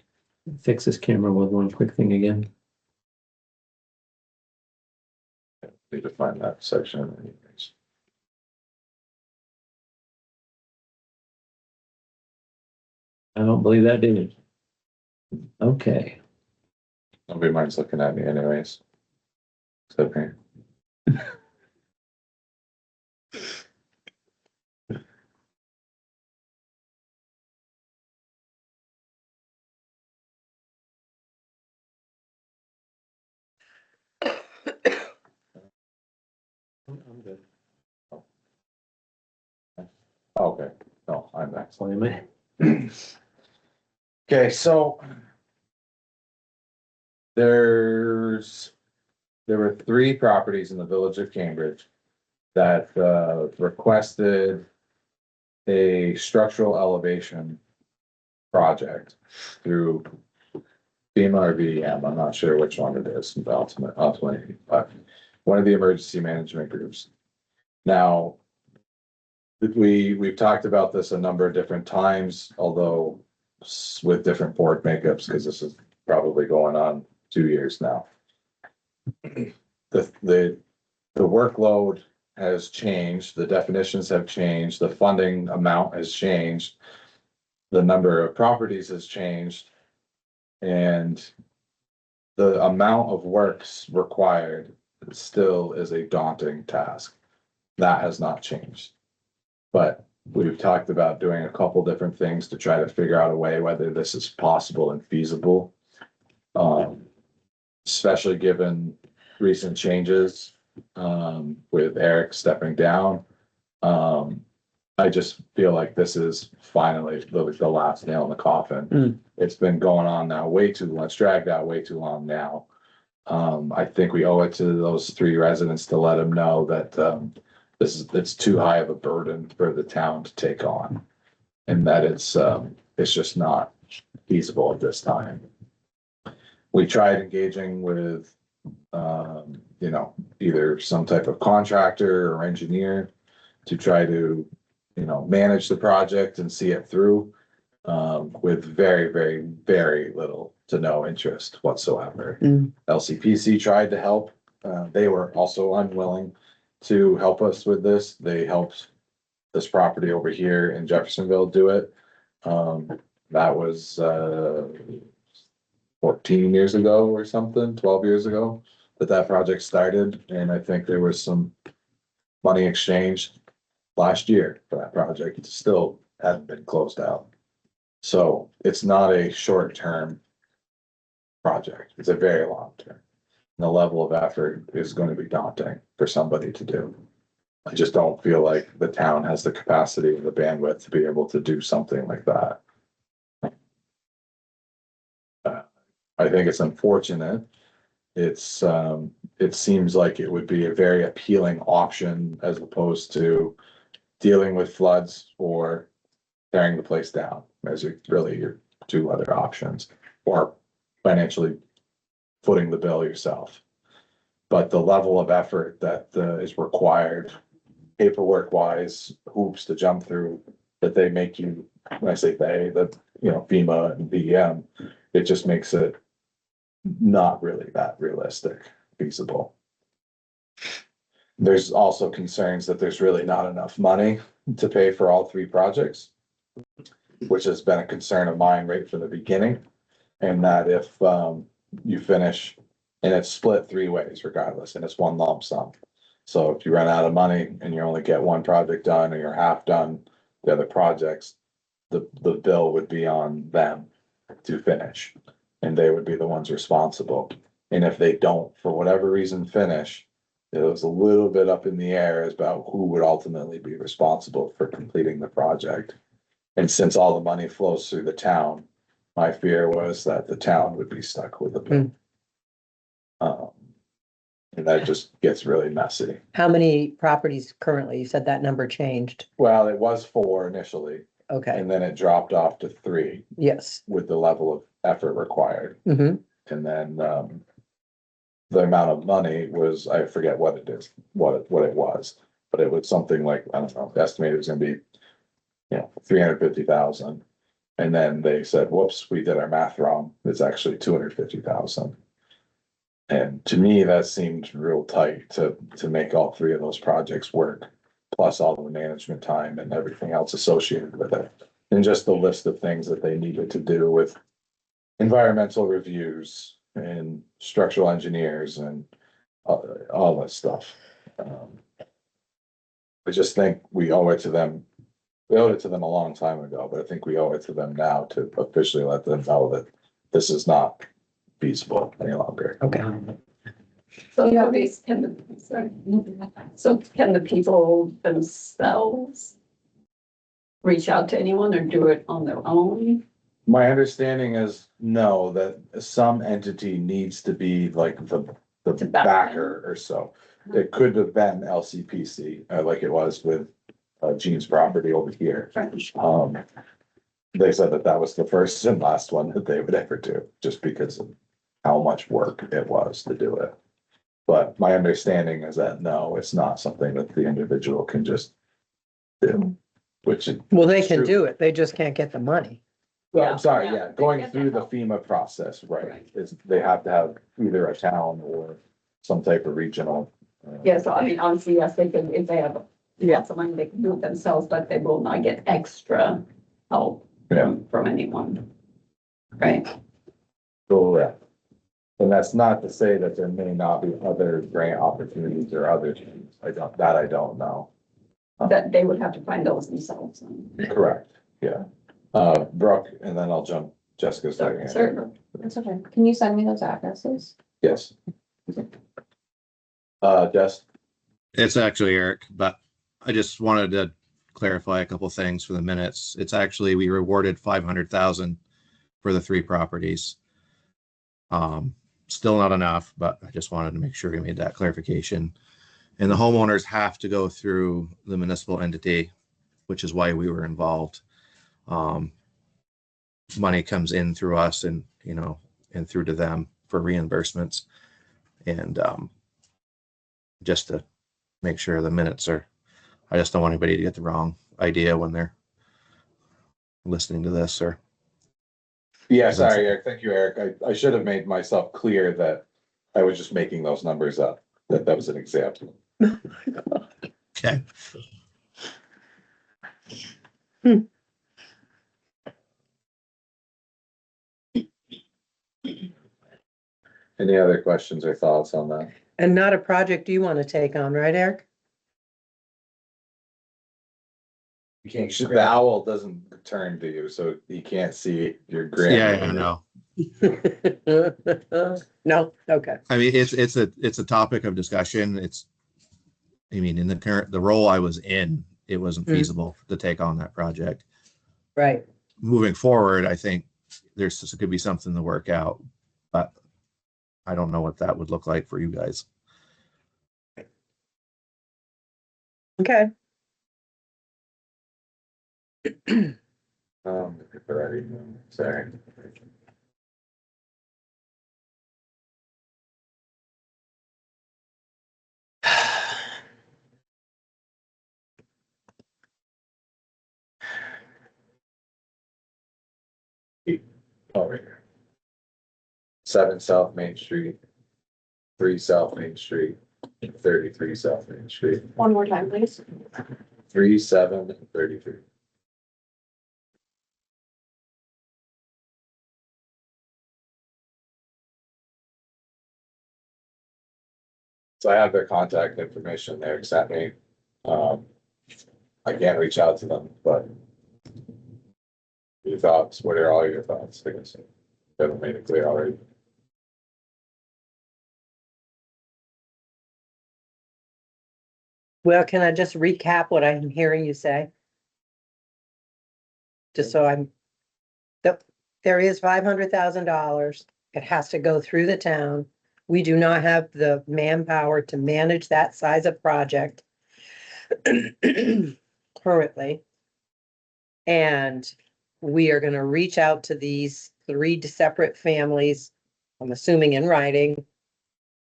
D: fix this camera with one quick thing again.
A: Need to find that section anyways.
D: I don't believe that did it. Okay.
A: Nobody minds looking at me anyways. Except me.
D: I'm good.
A: Okay, no, I'm next.
D: Why am I?
A: Okay, so there were 3 properties in the village of Cambridge that requested a structural elevation project through FEMA or VEM. I'm not sure which one it is, ultimately, but one of the emergency management groups. Now, we've talked about this a number of different times, although with different board makeups, because this is probably going on 2 years now. The workload has changed, the definitions have changed, the funding amount has changed, the number of properties has changed, and the amount of works required still is a daunting task. That has not changed. But we've talked about doing a couple different things to try to figure out a way whether this is possible and feasible. Especially given recent changes, with Eric stepping down. I just feel like this is finally the last nail in the coffin. It's been going on now way too long, it's dragged out way too long now. I think we owe it to those 3 residents to let them know that, it's too high of a burden for the town to take on. And that it's just not feasible at this time. We tried engaging with you know, either some type of contractor or engineer to try to, you know, manage the project and see it through, with very, very, very little to no interest whatsoever.
E: Mm.
A: LCPC tried to help. They were also unwilling to help us with this. They helped this property over here in Jeffersonville do it. That was, 14 years ago or something, 12 years ago that project started. And I think there was some money exchanged last year for that project. It still hadn't been closed out. So it's not a short-term project. It's a very long-term. The level of effort is going to be daunting for somebody to do. I just don't feel like the town has the capacity or the bandwidth to be able to do something like that. I think it's unfortunate. It's, it seems like it would be a very appealing option as opposed to dealing with floods or tearing the place down as really your two other options, or financially footing the bill yourself. But the level of effort that is required, paperwork wise, hoops to jump through, that they make you, when I say they, that, you know, FEMA and BEM, it just makes it not really that realistic, feasible. There's also concerns that there's really not enough money to pay for all three projects, which has been a concern of mine right from the beginning. And that if you finish, and it's split three ways regardless, and it's one lump sum. So if you run out of money and you only get one project done or you're half done the other projects, the bill would be on them to finish. And they would be the ones responsible. And if they don't, for whatever reason, finish, it was a little bit up in the air as about who would ultimately be responsible for completing the project. And since all the money flows through the town, my fear was that the town would be stuck with the bill. And that just gets really messy.
E: How many properties currently? You said that number changed.
A: Well, it was 4 initially,
E: Okay,
A: and then it dropped off to 3
E: yes.
A: with the level of effort required.
E: Mm-hmm.
A: And then, the amount of money was, I forget what it is, what it was, but it was something like, I don't know, estimated it was gonna be, you know, 350,000. And then they said, whoops, we did our math wrong. It's actually 250,000. And to me, that seemed real tight to make all 3 of those projects work, plus all the management time and everything else associated with it. And just the list of things that they needed to do with environmental reviews and structural engineers and all that stuff. I just think we owe it to them. We owed it to them a long time ago, but I think we owe it to them now to officially let them know that this is not feasible any longer.
E: Okay.
H: So yeah, so can the people themselves reach out to anyone or do it on their own?
A: My understanding is no, that some entity needs to be like the
H: To back
A: backer or so. It could have been LCPC, like it was with Gene's property over here.
H: French.
A: They said that was the first and last one that they would ever do, just because of how much work it was to do it. But my understanding is that no, it's not something that the individual can just do, which.
E: Well, they can do it. They just can't get the money.
A: Well, I'm sorry,
H: Yeah,
A: yeah,
H: they
A: going
H: get
A: through the
H: help.
A: FEMA process, right,
H: Right.
A: is they have to have either a town or some type of regional.
H: Yeah, so I mean, honestly, yes, they can, if they have lots of money, they can do it themselves, but they will not get extra help
A: Yeah.
H: from anyone. Right?
A: Correct. And that's not to say that there may not be other grant opportunities or other things. I don't know.
H: That they would have to find those themselves.
A: Correct, yeah. Brooke, and then I'll jump Jessica's.
H: Sorry, sir.
J: That's okay. Can you send me those addresses?
A: Yes. Jess,
K: It's actually Eric, but I just wanted to clarify a couple things for the minutes. It's actually, we rewarded 500,000 for the 3 properties. Still not enough, but I just wanted to make sure we made that clarification. And the homeowners have to go through the municipal entity, which is why we were involved. Money comes in through us and, you know, and through to them for reimbursements. And just to make sure the minutes are, I just don't want anybody to get the wrong idea when they're listening to this or.
A: Yeah, sorry, Eric. Thank you, Eric. I should have made myself clear that I was just making those numbers up, that was an example.
K: Okay.
A: Any other questions or thoughts on that?
E: And not a project you want to take on, right, Eric?
F: You can't.
A: The owl doesn't turn to you, so you can't see your
K: Yeah,
A: grant.
K: I know.
E: No, okay.
K: I mean, it's a topic of discussion. I mean, in the role I was in, it wasn't feasible to take on that project.
E: Right.
K: Moving forward, I think this could be something to work out, but I don't know what that would look like for you guys.
E: Okay.
A: Already, sorry. Oh, right here. 7 South Main Street, 3 South Main Street, 33 South Main Street,
J: One more time, please.
A: 3, 7, and 33. So I have their contact information there, sent me. I can't reach out to them, but your thoughts, what are all your thoughts? I guess haven't made it clear already.
E: Well, can I just recap what I'm hearing you say? Just so there is $500,000. It has to go through the town. We do not have the manpower to manage that size of project currently. And we are gonna reach out to these 3 separate families, I'm assuming in writing,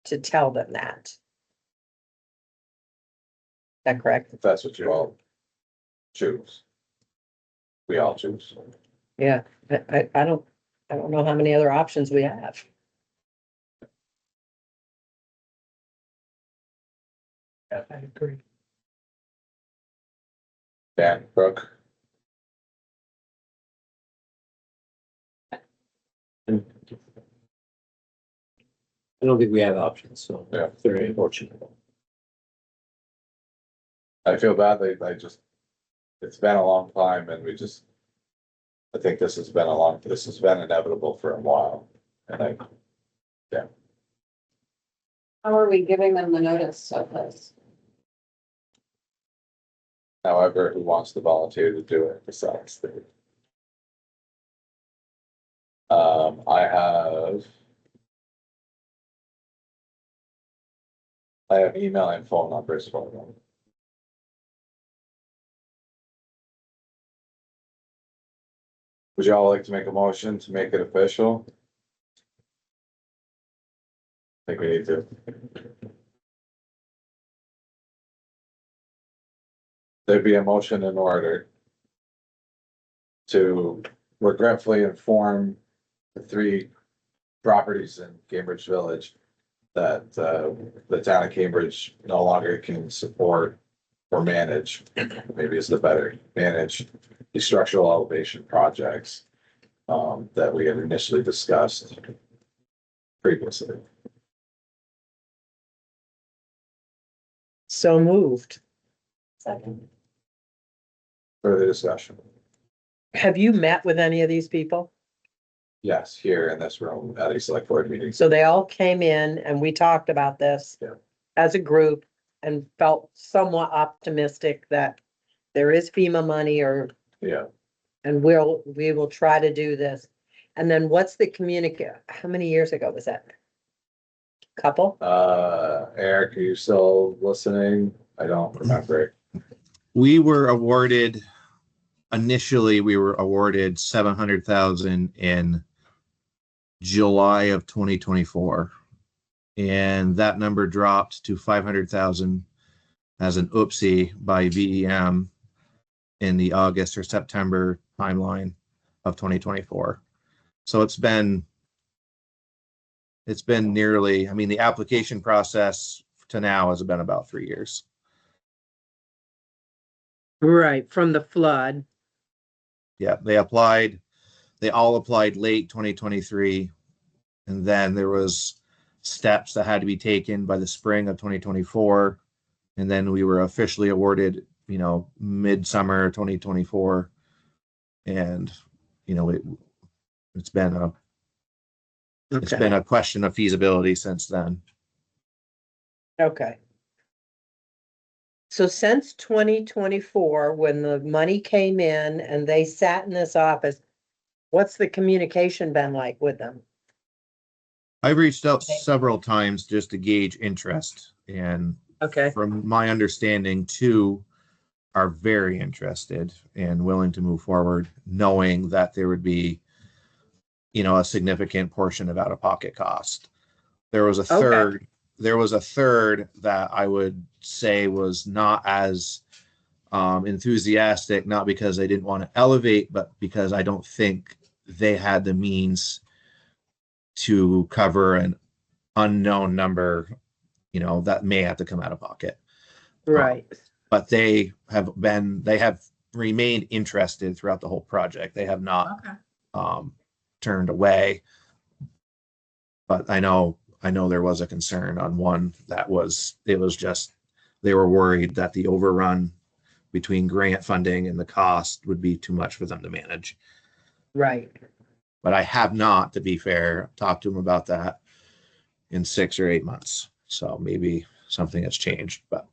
E: to tell them that. Is that correct?
A: If that's what you all choose. We all choose.
E: Yeah, I don't know how many other options we have.
I: Yeah, I agree.
A: Dan, Brooke,
D: I don't think we have options, so.
A: Yeah.
D: Very unfortunate.
A: I feel bad, it's been a long time and I think this has been inevitable for a while. And
J: How are we giving them the notice of this?
A: however, who wants to volunteer to do it besides the. I have email and phone numbers for them. Would you all like to make a motion to make it official? I think we need to. There'd be a motion in order to regretfully inform the 3 properties in Cambridge Village that the town of Cambridge no longer can support or manage, maybe it's the better, manage the structural elevation projects that we had initially discussed previously.
E: So moved.
J: Second.
A: Further discussion?
E: Have you met with any of these people?
A: Yes, here in this room at a select board meeting.
E: So they all came in and we talked about this
A: Yeah.
E: as a group and felt somewhat optimistic that there is FEMA money
A: Yeah,
E: and we will try to do this. And then what's the how many years ago was that? Couple?
A: Eric, are you still listening? I don't remember.
K: Initially, we were awarded 700,000 in July of 2024. And that number dropped to 500,000 as an oopsie by VEM in the August or September timeline of 2024. So it's been nearly, I mean, the application process to now has been about 3 years.
E: Right, from the flood.
K: Yeah, they all applied late 2023. And then there was steps that had to be taken by the spring of 2024. And then we were officially awarded, midsummer 2024. And, it's been a question of feasibility since then.
E: Okay. So since 2024, when the money came in and they sat in this office, what's the communication been like with them?
K: I've reached out several times just to gauge interest, and
E: Okay,
K: from my understanding, two are very interested and willing to move forward, knowing that there would be, a significant portion of out-of-pocket cost. There was a third. There was a third that I would say was not as enthusiastic, not because they didn't want to elevate, but because I don't think they had the means to cover an unknown number, that may have to come out of pocket.
E: right.
K: But they have remained interested throughout the whole project. They have not turned away. But I know there was a concern on one they were worried that the overrun between grant funding and the cost would be too much for them to manage.
E: Right.
K: But I have not, to be fair, talked to them about that in 6 or 8 months. So maybe something has changed. But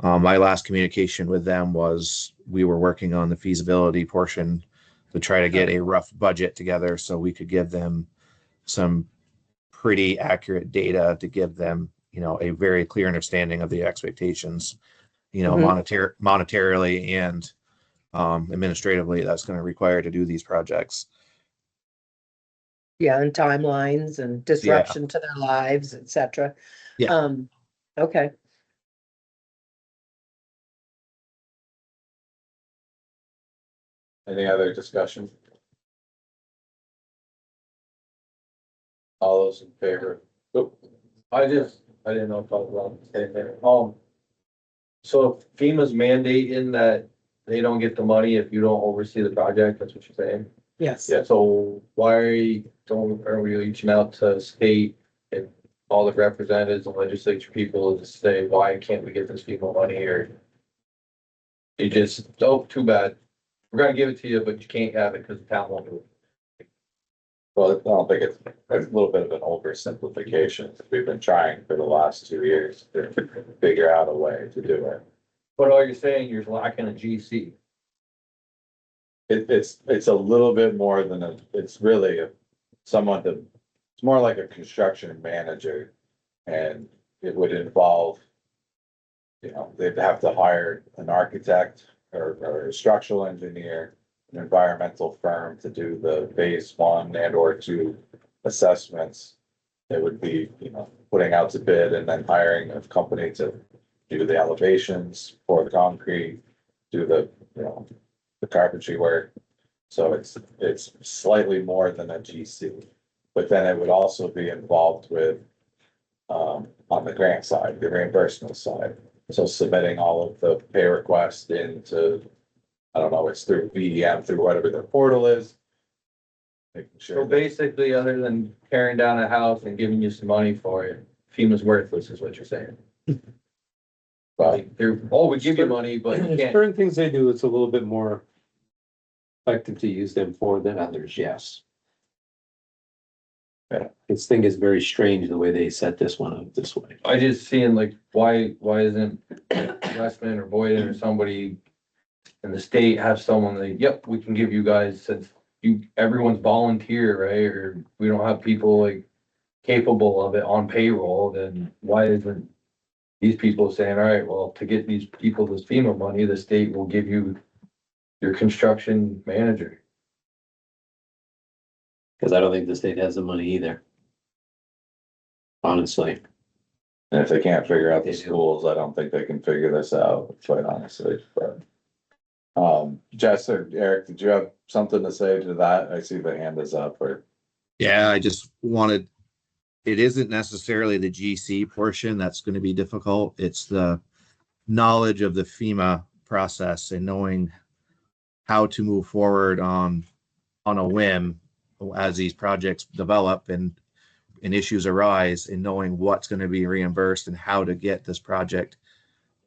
K: my last communication with them was we were working on the feasibility portion to try to get a rough budget together so we could give them some pretty accurate data to give them, a very clear understanding of the expectations, monetarily and administratively that's going to require to do these projects.
E: Yeah, and timelines and disruption to their lives, etc.
K: Yeah.
E: Okay.
A: Any other discussion? All those in favor? Oh,
F: I didn't know if I was wrong to say there. So FEMA's mandating that they don't get the money if you don't oversee the project, that's what you're saying?
E: Yes.
F: Yeah, so why are we reaching out to state and all the representatives and legislature people to say, why can't we get this FEMA money, or you just, oh, too bad. We're gonna give it to you, but you can't have it because the town won't do it.
A: well, I don't think it's a little bit of an oversimplification. We've been trying for the last 2 years to figure out a way to do it.
F: But all you're saying, you're lacking a GC.
A: It's a little bit more than it's really it's more like a construction manager. And it would involve, they'd have to hire an architect or a structural engineer, an environmental firm to do the phase 1 and or 2 assessments. It would be, putting out to bid and then hiring a company to do the elevations, pour the concrete, do the carpentry work. So it's slightly more than a GC, but then it would also be involved with, on the grant side, the reimbursement side. So submitting all of the pay requests into, I don't know, it's through VEM, through whatever their portal is. Making
F: So
A: sure that,
F: basically, other than tearing down a house and giving you some money for it, FEMA's worthless is what you're saying.
A: well,
F: We give you money, but you can't.
D: Certain things they do, it's a little bit more effective to use them for than others, yes.
A: Yeah.
D: This thing is very strange the way they set this one up this way.
F: I just seeing like, why isn't Westman or Boyden or somebody in the state have someone that, yep, we can give you guys, since everyone's volunteer, right? Or we don't have people like capable of it on payroll, then why isn't these people saying, all right, well, to get these people this FEMA money, the state will give you your construction manager?
D: Cause I don't think the state has the money either. honestly.
A: And if they can't figure out the schools, I don't think they can figure this out, quite honestly, but. Jess or Eric, did you have something to say to that? I see the hand is up, or,
K: Yeah, I just wanted, it isn't necessarily the GC portion that's going to be difficult. It's the knowledge of the FEMA process and knowing how to move forward on a whim as these projects develop and issues arise, and knowing what's going to be reimbursed and how to get this project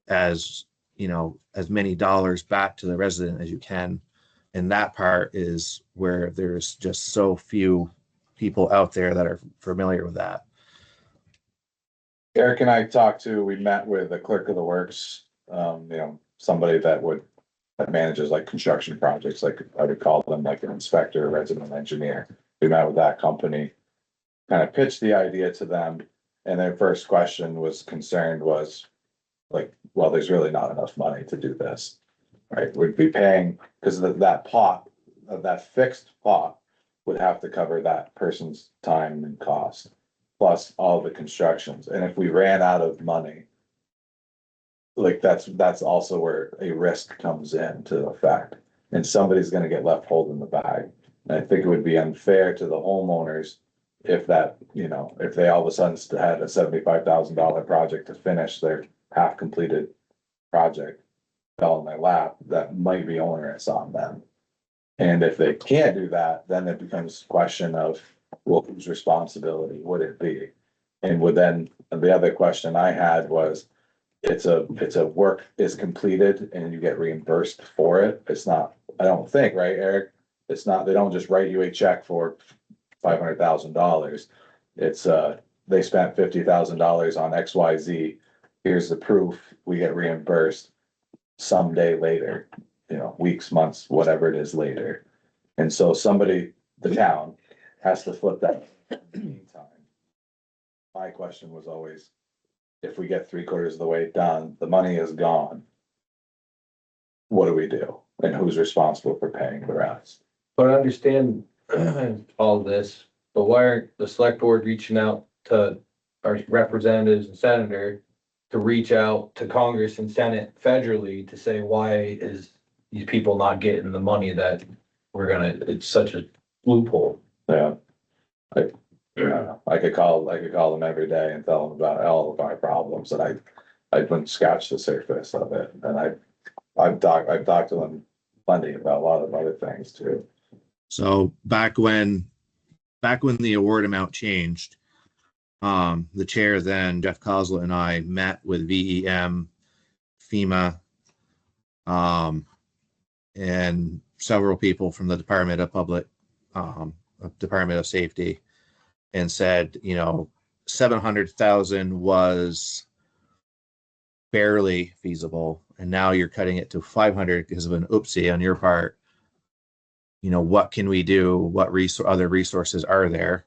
K: as, you know, as many dollars back to the resident as you can. And that part is where there's just so few people out there that are familiar with that.
A: Eric and I talked to, we met with the clerk of the works, somebody that manages like construction projects, like I would call them like an inspector, resident engineer. We met with that company, kind of pitched the idea to them, and their first question was like, well, there's really not enough money to do this, right? We'd be paying, because that pot, that fixed pot would have to cover that person's time and cost, plus all the constructions. And if we ran out of money, like that's also where a risk comes into effect, and somebody's gonna get left holding the bag. And I think it would be unfair to the homeowners if that, if they all of a sudden had a $75,000 project to finish their half completed project fell in their lap, that might be onerous on them. And if they can't do that, then it becomes a question of, well, whose responsibility would it be? And the other question I had was, it's a work is completed and you get reimbursed for it. It's not, I don't think, right, Eric? It's not, they don't just write you a check for $500,000. It's, they spent $50,000 on XYZ. Here's the proof, we get reimbursed someday later, weeks, months, whatever it is later. And so the town has to flip that in the meantime. My question was always, if we get 3/4 of the way done, the money is gone. What do we do? And who's responsible for paying the rest?
F: But I understand all this, but why aren't the select board reaching out to our representatives and senator to reach out to Congress and Senate federally to say, why is these people not getting the money that it's such a loophole?
A: Yeah. I could call them every day and tell them about all of our problems, and I wouldn't scratch the surface of it. And I've talked to them plenty about a lot of other things too.
K: So back when the award amount changed, the chair then, Jeff Kozla, and I met with VEM, FEMA, and several people from the Department of Safety, and said, 700,000 was barely feasible, and now you're cutting it to 500 because of an oopsie on your part. What can we do? What other resources are there?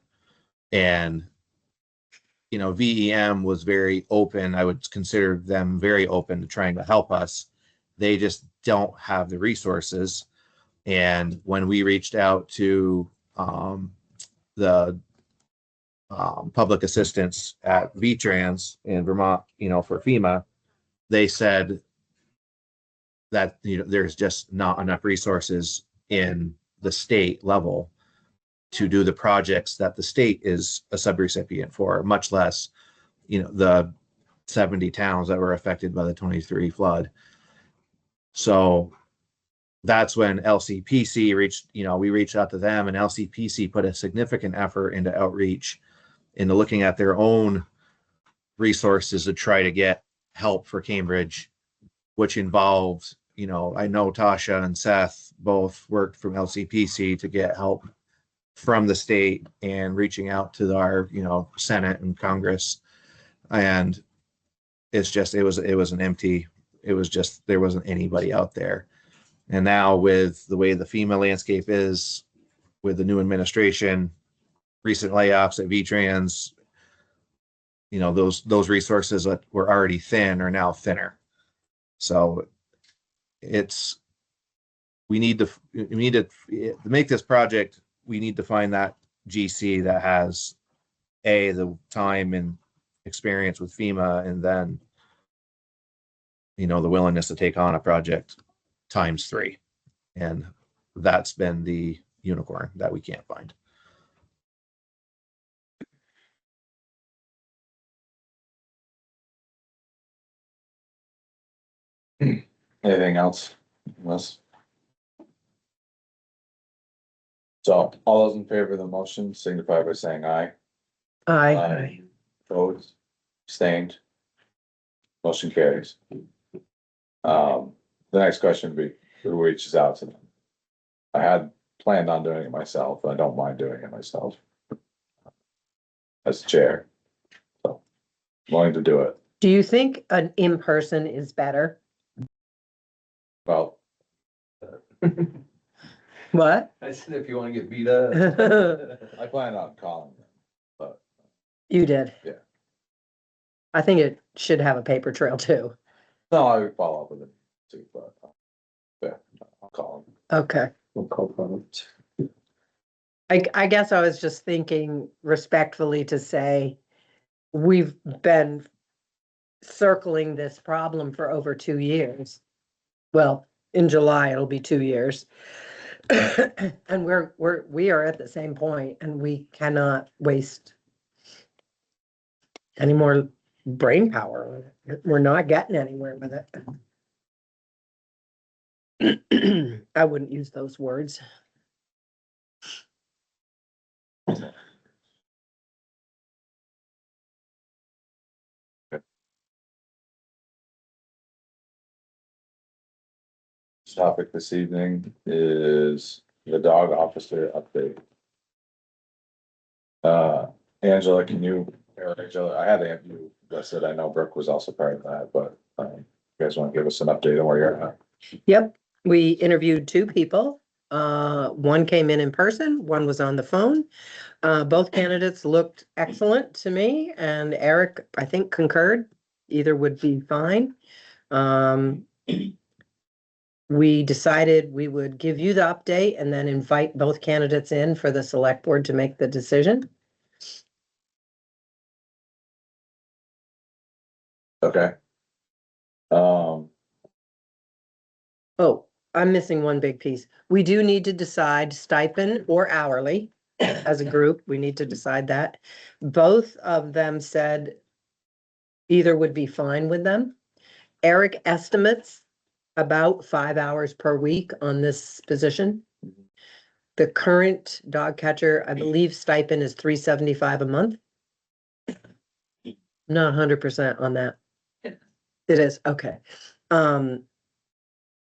K: And VEM was very open. I would consider them very open to trying to help us. They just don't have the resources. And when we reached out to the public assistance at VTrans in Vermont, for FEMA, they said that there's just not enough resources in the state level to do the projects that the state is a subrecipient for, much less, the 70 towns that were affected by the 23 flood. So that's when LCPC we reached out to them, and LCPC put a significant effort into outreach, into looking at their own resources to try to get help for Cambridge, which involved, I know Tasha and Seth both worked from LCPC to get help from the state and reaching out to our, Senate and Congress. And it's just, it was just, there wasn't anybody out there. And now with the way the FEMA landscape is, with the new administration, recent layoffs at VTrans, those resources that were already thin are now thinner. So we need to make this project. We need to find that GC that has the time and experience with FEMA and then, the willingness to take on a project times 3. And that's been the unicorn that we can't find.
A: Anything else? Unless. So all those in favor of the motion signify by saying aye.
E: I,
A: Opposed, abstained. Motion carries. The next question would be, who reaches out to them? I had planned on doing it myself, I don't mind doing it myself. As chair. So, willing to do it.
E: do you think an in-person is better?
A: Well,
E: What?
F: I said, if you wanna get beat up.
A: I plan on calling them, but
E: You did?
A: Yeah.
E: I think it should have a paper trail too.
A: no, I would follow up with them too, but. Yeah, I'll call them.
E: Okay.
D: We'll call for it.
E: I guess I was just thinking respectfully to say, we've been circling this problem for over 2 years. Well, in July, it'll be 2 years. And we are at the same point and we cannot waste any more brain power. We're not getting anywhere with it. I wouldn't use those words.
A: Topic this evening is the dog officer update. Angela, Angela, I had you listed, I know Brooke was also part of that, but, you guys wanna give us an update on where you're at?
E: Yep, we interviewed 2 people. One came in person, one was on the phone. Both candidates looked excellent to me, and Eric, I think, concurred. Either would be fine. We decided we would give you the update and then invite both candidates in for the select board to make the decision.
A: Okay.
E: Oh, I'm missing one big piece. We do need to decide stipend or hourly as a group. We need to decide that. Both of them said either would be fine with them. Eric estimates about 5 hours per week on this position. The current dog catcher, I believe stipend is $375 a month. Not 100% on that. It is, okay. And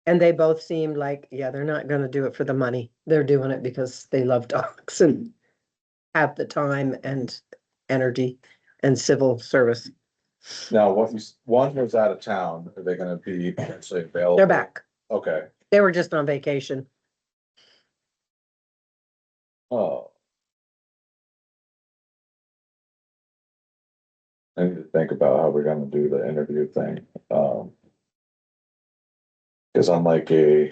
E: they both seemed like, yeah, they're not gonna do it for the money. They're doing it because they love dogs and have the time and energy and civil service.
A: Now, one was out of town, are they gonna be potentially available?
E: They're back.
A: Okay,
E: They were just on vacation.
A: oh. I need to think about how we're gonna do the interview thing, cause I'm like yeah.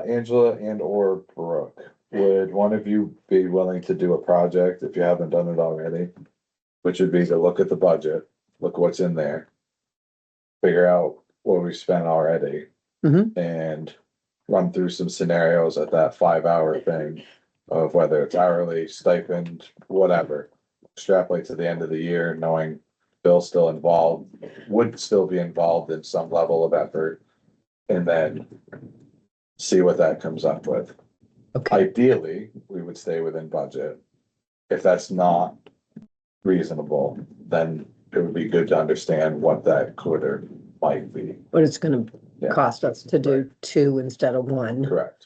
A: Angela and or Brooke, would one of you be willing to do a project if you haven't done it already? Which would be to look at the budget, look what's in there. Figure out what we spent already.
E: Mhm.
A: And run through some scenarios at that 5 hour thing of whether it's hourly, stipend, whatever. Extrapolate to the end of the year, knowing Bill's still involved, would still be involved in some level of effort. And then see what that comes up with.
E: Okay,
A: Ideally, we would stay within budget. If that's not reasonable, then it would be good to understand what that could or might be.
E: but it's gonna
A: Yeah.
E: cost us to do 2 instead of 1.
A: Correct.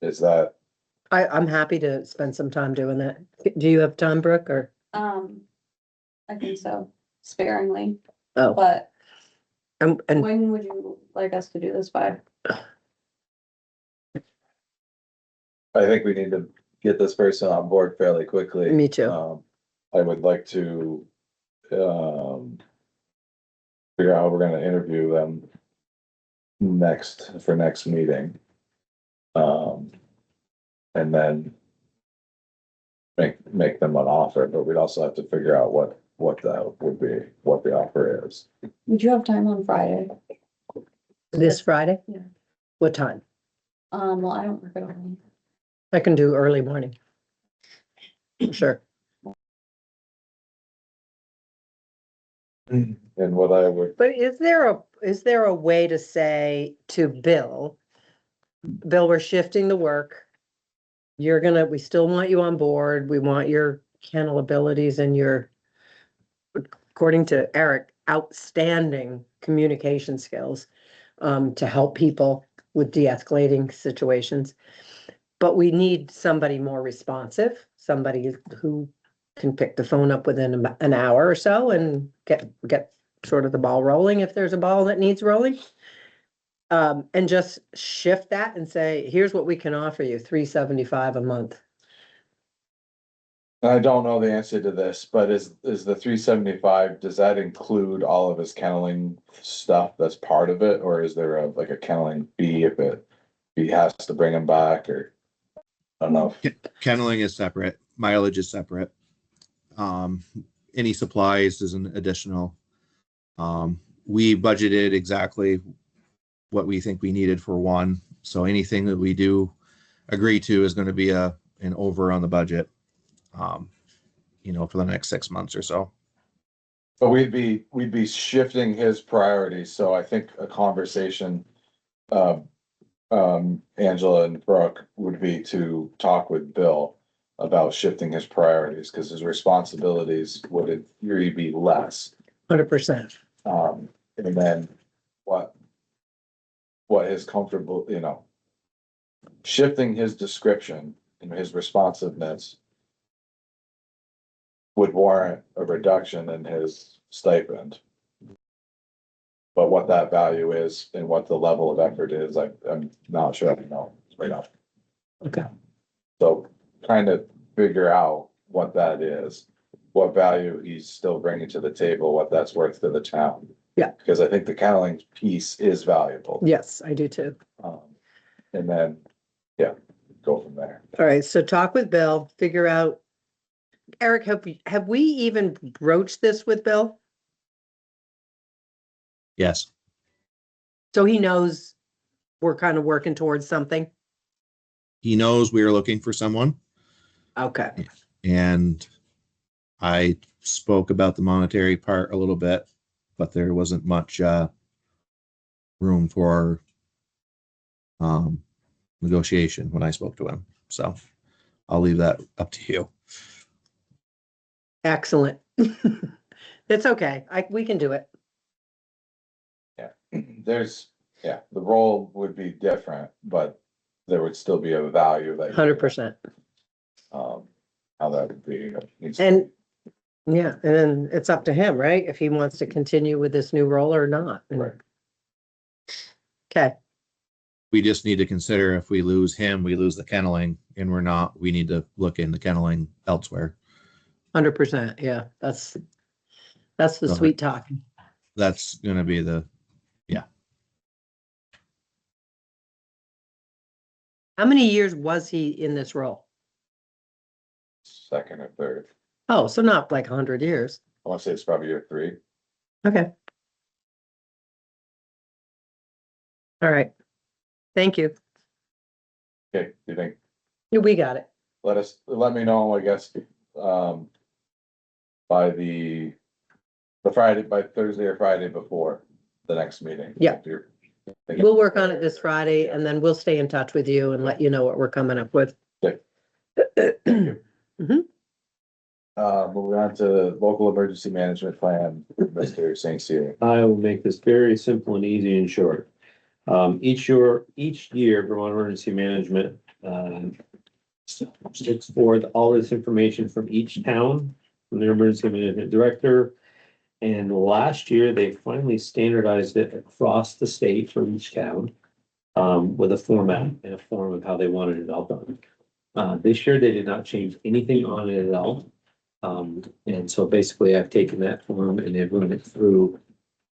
A: Is that,
E: I'm happy to spend some time doing that. Do you have time, Brooke, or?
J: I think so, sparingly,
E: Oh,
J: but
E: and
J: when would you like us to do this by?
A: I think we need to get this person on board fairly quickly.
E: Me too.
A: I would like to figure out how we're gonna interview them for next meeting. And then make them an offer, but we'd also have to figure out what that would be, what the offer is.
J: Would you have time on Friday?
E: This Friday?
J: Yeah.
E: What time?
J: Well, I don't work at all.
E: I can do early morning. Sure.
A: And what I would,
E: But is there a way to say to Bill, we're shifting the work. We still want you on board. We want your kennel abilities and your, according to Eric, outstanding communication skills, to help people with de-escalating situations. But we need somebody more responsive, somebody who can pick the phone up within an hour or so and get sort of the ball rolling if there's a ball that needs rolling. And just shift that and say, here's what we can offer you, $375 a month.
A: I don't know the answer to this, but is the 375, does that include all of his kenneling stuff that's part of it? Or is there like a kenneling fee if he has to bring him back, or I don't know.
K: Kenneling is separate, mileage is separate. Any supplies is an additional. We budgeted exactly what we think we needed for one. So anything that we do agree to is going to be an over on the budget, for the next 6 months or so.
A: But we'd be shifting his priorities, so I think a conversation, Angela and Brooke, would be to talk with Bill about shifting his priorities, because his responsibilities would in theory be less.
E: 100%.
A: And then what is comfortable, shifting his description and his responsiveness would warrant a reduction in his stipend. But what that value is and what the level of effort is, I'm not sure I know right now.
E: Okay.
A: So kind of figure out what that is, what value he's still bringing to the table, what that's worth to the town.
E: Yeah.
A: Because I think the kenneling piece is valuable.
E: Yes, I do too.
A: And then, go from there.
E: All right, so talk with Bill, figure out. Eric, have we even broached this with Bill?
K: Yes.
E: So he knows we're kind of working towards something?
K: He knows we are looking for someone.
E: Okay.
K: And I spoke about the monetary part a little bit, but there wasn't much room for negotiation when I spoke to him. So I'll leave that up to you.
E: Excellent. It's okay. We can do it.
A: The role would be different, but there would still be a value that.
E: 100%.
A: How that would be.
E: And yeah, and then it's up to him, right? If he wants to continue with this new role or not.
A: Right.
E: Okay.
K: We just need to consider if we lose him, we lose the kenneling, and we need to look in the kenneling elsewhere.
E: 100%. Yeah, that's the
K: So
E: sweet talk.
K: That's going to be
E: How many years was he in this role?
A: Second or third.
E: Oh, so not like 100 years.
A: I want to say it's probably year 3.
E: Okay. All right. Thank you.
A: Okay, you think,
E: We got it.
A: let me know, I guess, by the Friday, by Thursday or Friday before the next meeting.
E: Yeah.
A: If you're-
E: We'll work on it this Friday and then we'll stay in touch with you and let you know what we're coming up with.
A: Okay.
E: Mhm.
A: Moving on to local emergency management plan, Mr. St. Cyr.
D: I will make this very simple and easy and short. Each year, Vermont Emergency Management, sticks forth all this information from each town, from their emergency management director. And last year, they finally standardized it across the state for each town, with a format and a form of how they wanted it all done. This year, they did not change anything on it at all. And so basically I've taken that form and I've run it through,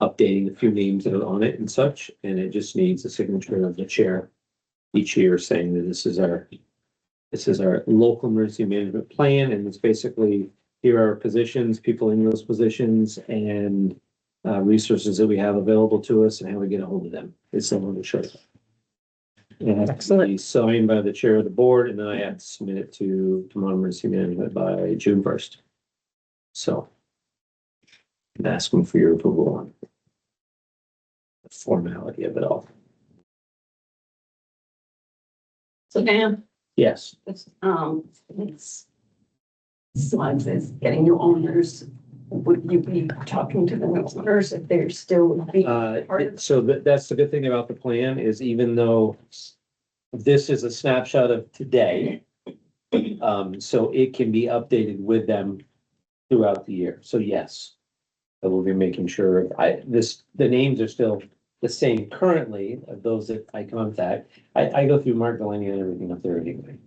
D: updating a few names that are on it and such, and it just needs a signature of the chair each year saying that this is our local emergency management plan, and it's basically, here are positions, people in those positions, and resources that we have available to us and how we get a hold of them. It's the one that shows. It has to
E: Excellent.
D: be signed by the chair of the board, and then I have to submit it to Vermont Emergency Management by June 1st. So I'm asking for your approval on the formality of it all.
H: So Dan,
D: Yes.
H: it's slide says getting new owners. Would you be talking to the new owners if they're still being part of?
D: So that's the good thing about the plan is even though this is a snapshot of today, so it can be updated with them throughout the year. So yes, I will be making sure the names are still the same currently of those that I contact. I go through Mark Delaney and everything up there anyway.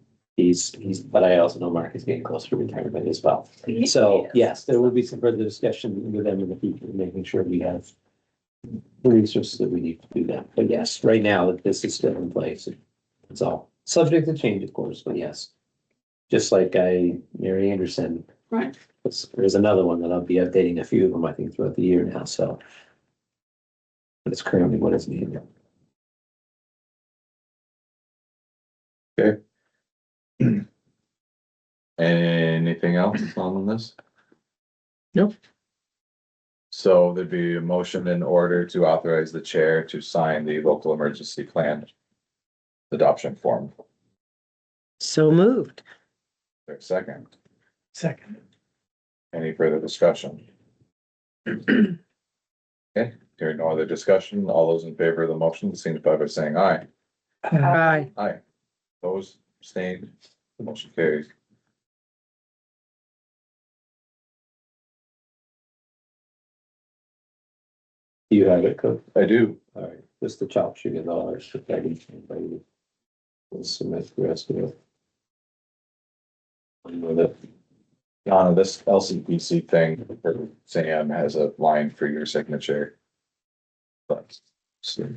D: But I also know Mark is getting closer to retirement as well. So yes, there will be some further discussion with them in the future, making sure we have the resources that we need to do that. But yes, right now, this is still in place. It's all subject to change, of course, but yes. Just like Mary Anderson.
H: Right.
D: There's another one that I'll be updating a few of them, I think, throughout the year now, so. But it's currently what is needed.
A: Anything else on this?
E: Nope.
A: So there'd be a motion in order to authorize the chair to sign the local emergency plan adoption form.
E: So moved.
A: There's a second.
I: Second.
A: Any further discussion? Okay, hearing no other discussion, all those in favor of the motion signify by saying aye.
E: Aye.
A: Aye. Opposed, abstained, the motion carries.
D: Do you have it, Coach?
A: I do.
D: All right, just the chop sheet and all our stuff. We'll submit the rest of it. With it.
A: Donna, this LCPC thing, for Sam has a line for your signature. But. So.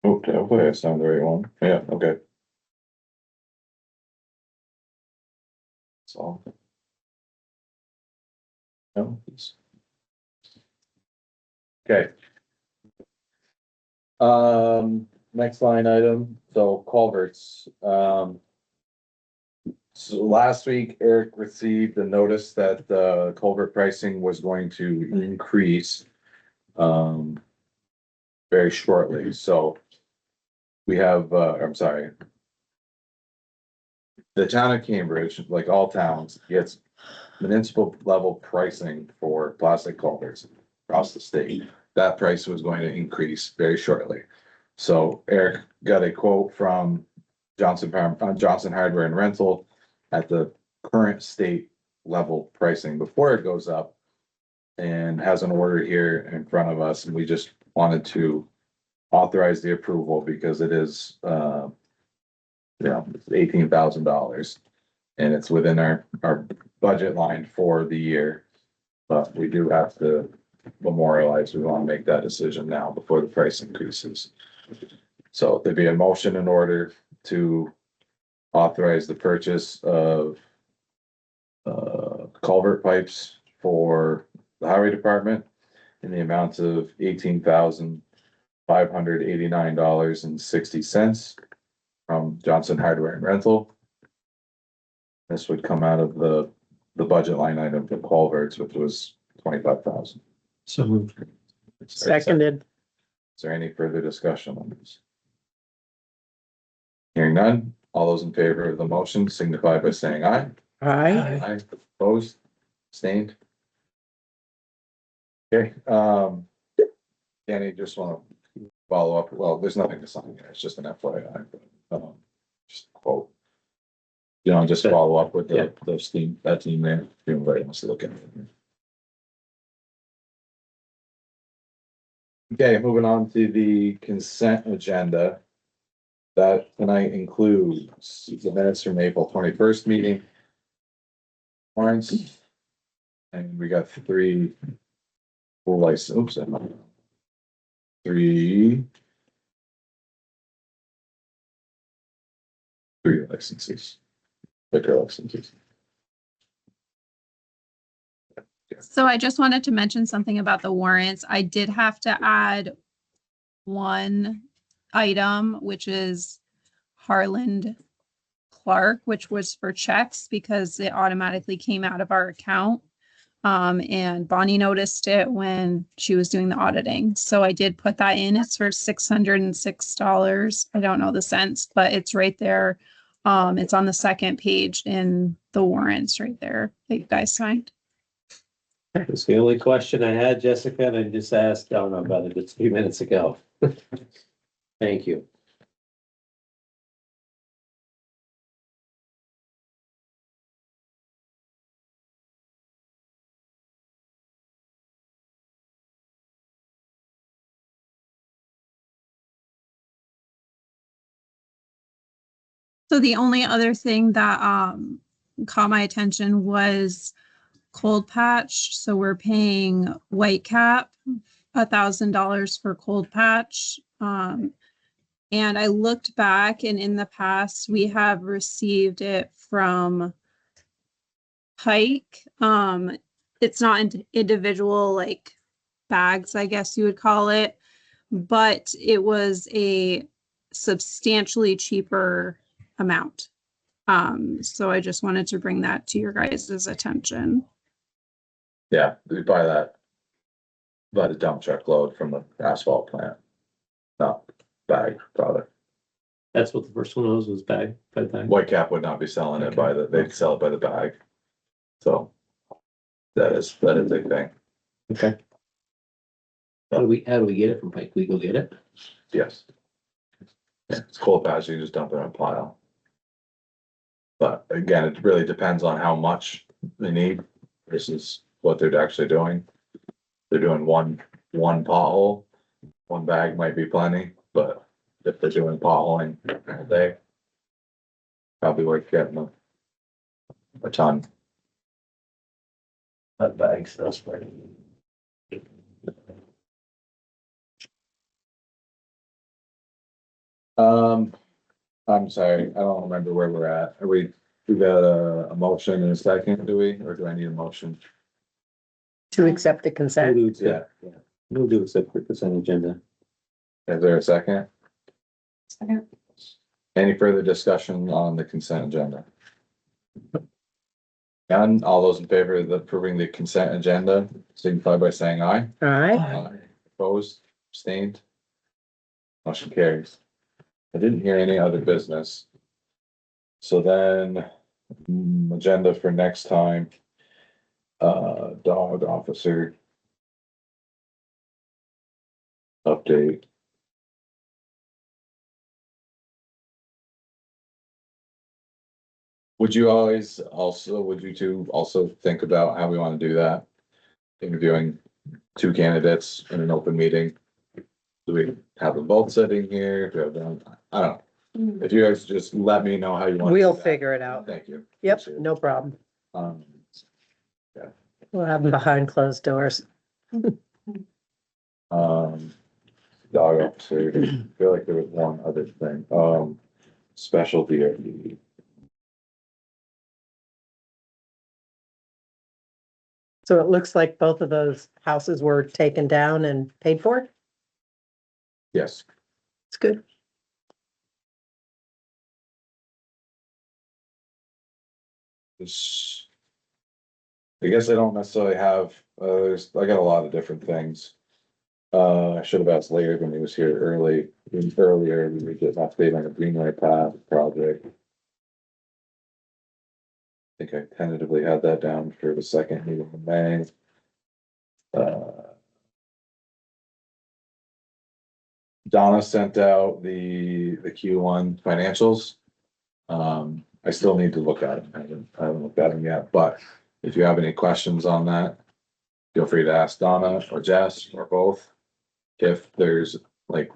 A: Okay, hopefully I found the right one. Yeah, okay. That's all. No. Okay. Next line item, so culverts, so last week Eric received a notice that the culvert pricing was going to increase. Very shortly, so. We have, I'm sorry. The town of Cambridge, like all towns, gets municipal level pricing for plastic culverts across the state. That price was going to increase very shortly. So Eric got a quote from Johnson Hardware and Rental at the current state level pricing before it goes up. And has an order here in front of us, and we just wanted to authorize the approval because it is, it's $18,000. And it's within our budget line for the year. But we do have to memorialize, we want to make that decision now before the price increases. So there'd be a motion in order to authorize the purchase of culvert pipes for the highway department in the amount of $18,589.60 from Johnson Hardware and Rental. This would come out of the budget line item for culverts, which was 25,000.
D: So moved.
E: Seconded.
A: Is there any further discussion on this? Hearing none, all those in favor of the motion signify by saying aye.
E: Aye.
A: Aye. Opposed, abstained. Okay, Danny, just want to follow up, well, there's nothing to sign here, it's just an FYI, but, just a quote. Just follow up with
D: Yeah.
A: that team there, if anybody wants to look at it. Okay, moving on to the consent agenda. That tonight includes the minutes from April 21st meeting. Warrants. And we got three full license, oops. Three licenses. Liquor licenses.
L: So I just wanted to mention something about the warrants. I did have to add one item, which is Harland Clark, which was for checks because it automatically came out of our account. And Bonnie noticed it when she was doing the auditing. So I did put that in. It's for $606. I don't know the cents, but it's right there. It's on the second page in the warrants right there that you guys signed.
D: That's the only question I had, Jessica, and I just asked Donna about it just a few minutes ago. Thank you.
L: So the only other thing that caught my attention was Cold Patch. So we're paying Whitecap $1,000 for Cold Patch. And I looked back, and in the past we have received it from Pike. It's not individual like bags, I guess you would call it, but it was a substantially cheaper amount. So I just wanted to bring that to your guys' attention.
A: Yeah, we buy that. By the dump truck load from the asphalt plant. Not bag product.
D: That's what the first one was bag by bag.
A: Whitecap would not be selling it by the, they'd sell it by the bag. So. That is a thing.
D: Okay. How do we get it from Pike? We go get it?
A: Yes. Yeah, it's cold patch, you just dump it in a pile. But again, it really depends on how much they need versus what they're actually doing. They're doing one pothole, one bag might be plenty, but if they're doing potholing all day, probably worth getting a ton.
D: That bag stuff's pretty.
A: I'm sorry, I don't remember where we're at. We got a motion in a second, do we, or do I need a motion?
E: To accept the consent.
D: We'll do accept the consent agenda.
A: Is there a second?
H: Second.
A: Any further discussion on the consent agenda? None, all those in favor of approving the consent agenda, signify by saying aye.
E: All right,
A: Aye. Opposed, abstained. Motion carries. I didn't hear any other business. So then, agenda for next time. Dog officer. Update. Would you two also think about how we want to do that? Interviewing two candidates in an open meeting? Do we have them both sitting here? Do we have them? I don't know. If you guys just let me know how you want. to do
E: we'll
A: that.
E: figure it out.
A: Thank you.
E: Yep,
A: Appreciate it.
E: no problem.
A: Yeah.
E: We'll have them behind closed doors.
A: Dog officer, I feel like there was one other thing, special DRD.
E: So it looks like both of those houses were taken down and paid for.
A: Yes,
E: It's good.
A: this. I guess I don't necessarily have, I got a lot of different things. I should have asked later when he was here earlier, we get an update on the Greenway Path project. I think I tentatively had that down for the second meeting in May. Donna sent out the Q1 financials. I still need to look at them. I haven't looked at them yet, but if you have any questions on that, feel free to ask Donna or Jess or both. if there's like,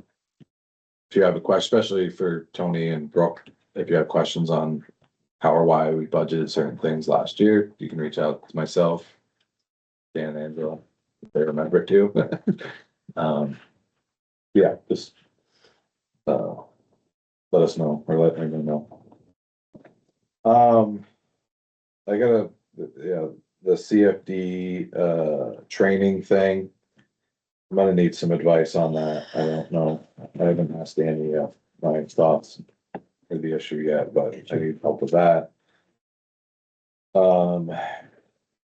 A: if you have a question, especially for Tony and Brooke, if you have questions on how or why we budgeted certain things last year, you can reach out to myself, Dan and Angela, if they remember to. Yeah, just let us know or let everyone know. I got the CFD training thing. I'm gonna need some advice on that. I don't know. I haven't asked Andy my thoughts for the issue yet, but I need help with that. And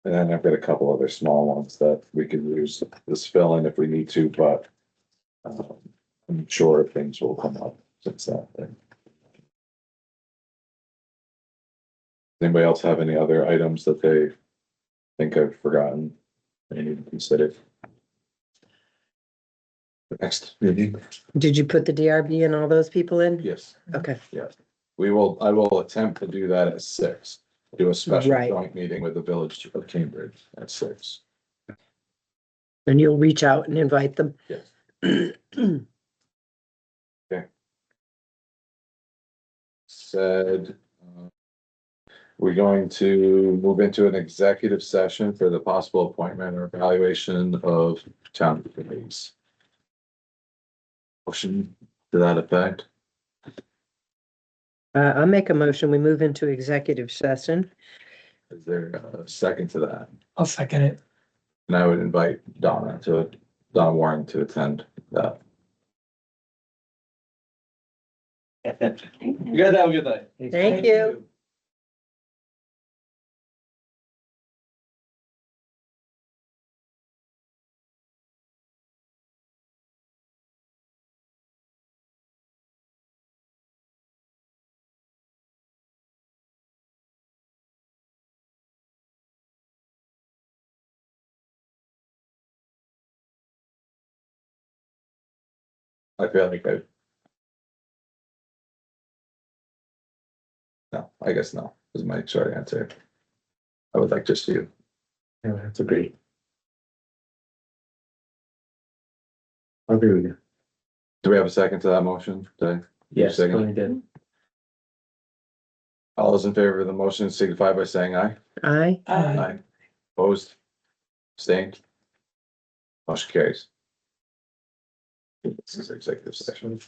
A: then I've got a couple other small ones that we could use this fill in if we need to, but I'm sure things will come up since that thing. Anybody else have any other items that they think I've forgotten? They need to consider. The next meeting,
E: Did you put the DRB and all those people in?
A: yes,
E: Okay,
A: yes. I will attempt to do that at 6. Do a special
E: Right.
A: joint meeting with the village of Cambridge at 6.
E: and you'll reach out and invite them?
A: Yes. Said, we're going to move into an executive session for the possible appointment or evaluation of town committees. Motion to that effect.
E: I'll make a motion. We move into executive session.
A: Is there a second to that?
I: I'll second it.
A: And I would invite Donna Warren to attend that.
F: You guys have a good night.
E: Thank you.
A: I feel like no, I guess no, is my short answer. I would like just you.
D: Yeah, that's a great. I'll agree with you.
A: Do we have a second to that motion?
D: Yes,
A: Second.
D: Tony did.
A: All those in favor of the motion signify by saying aye.
E: Aye.
A: Aye. Opposed? Abstained? Motion carries. This is executive session.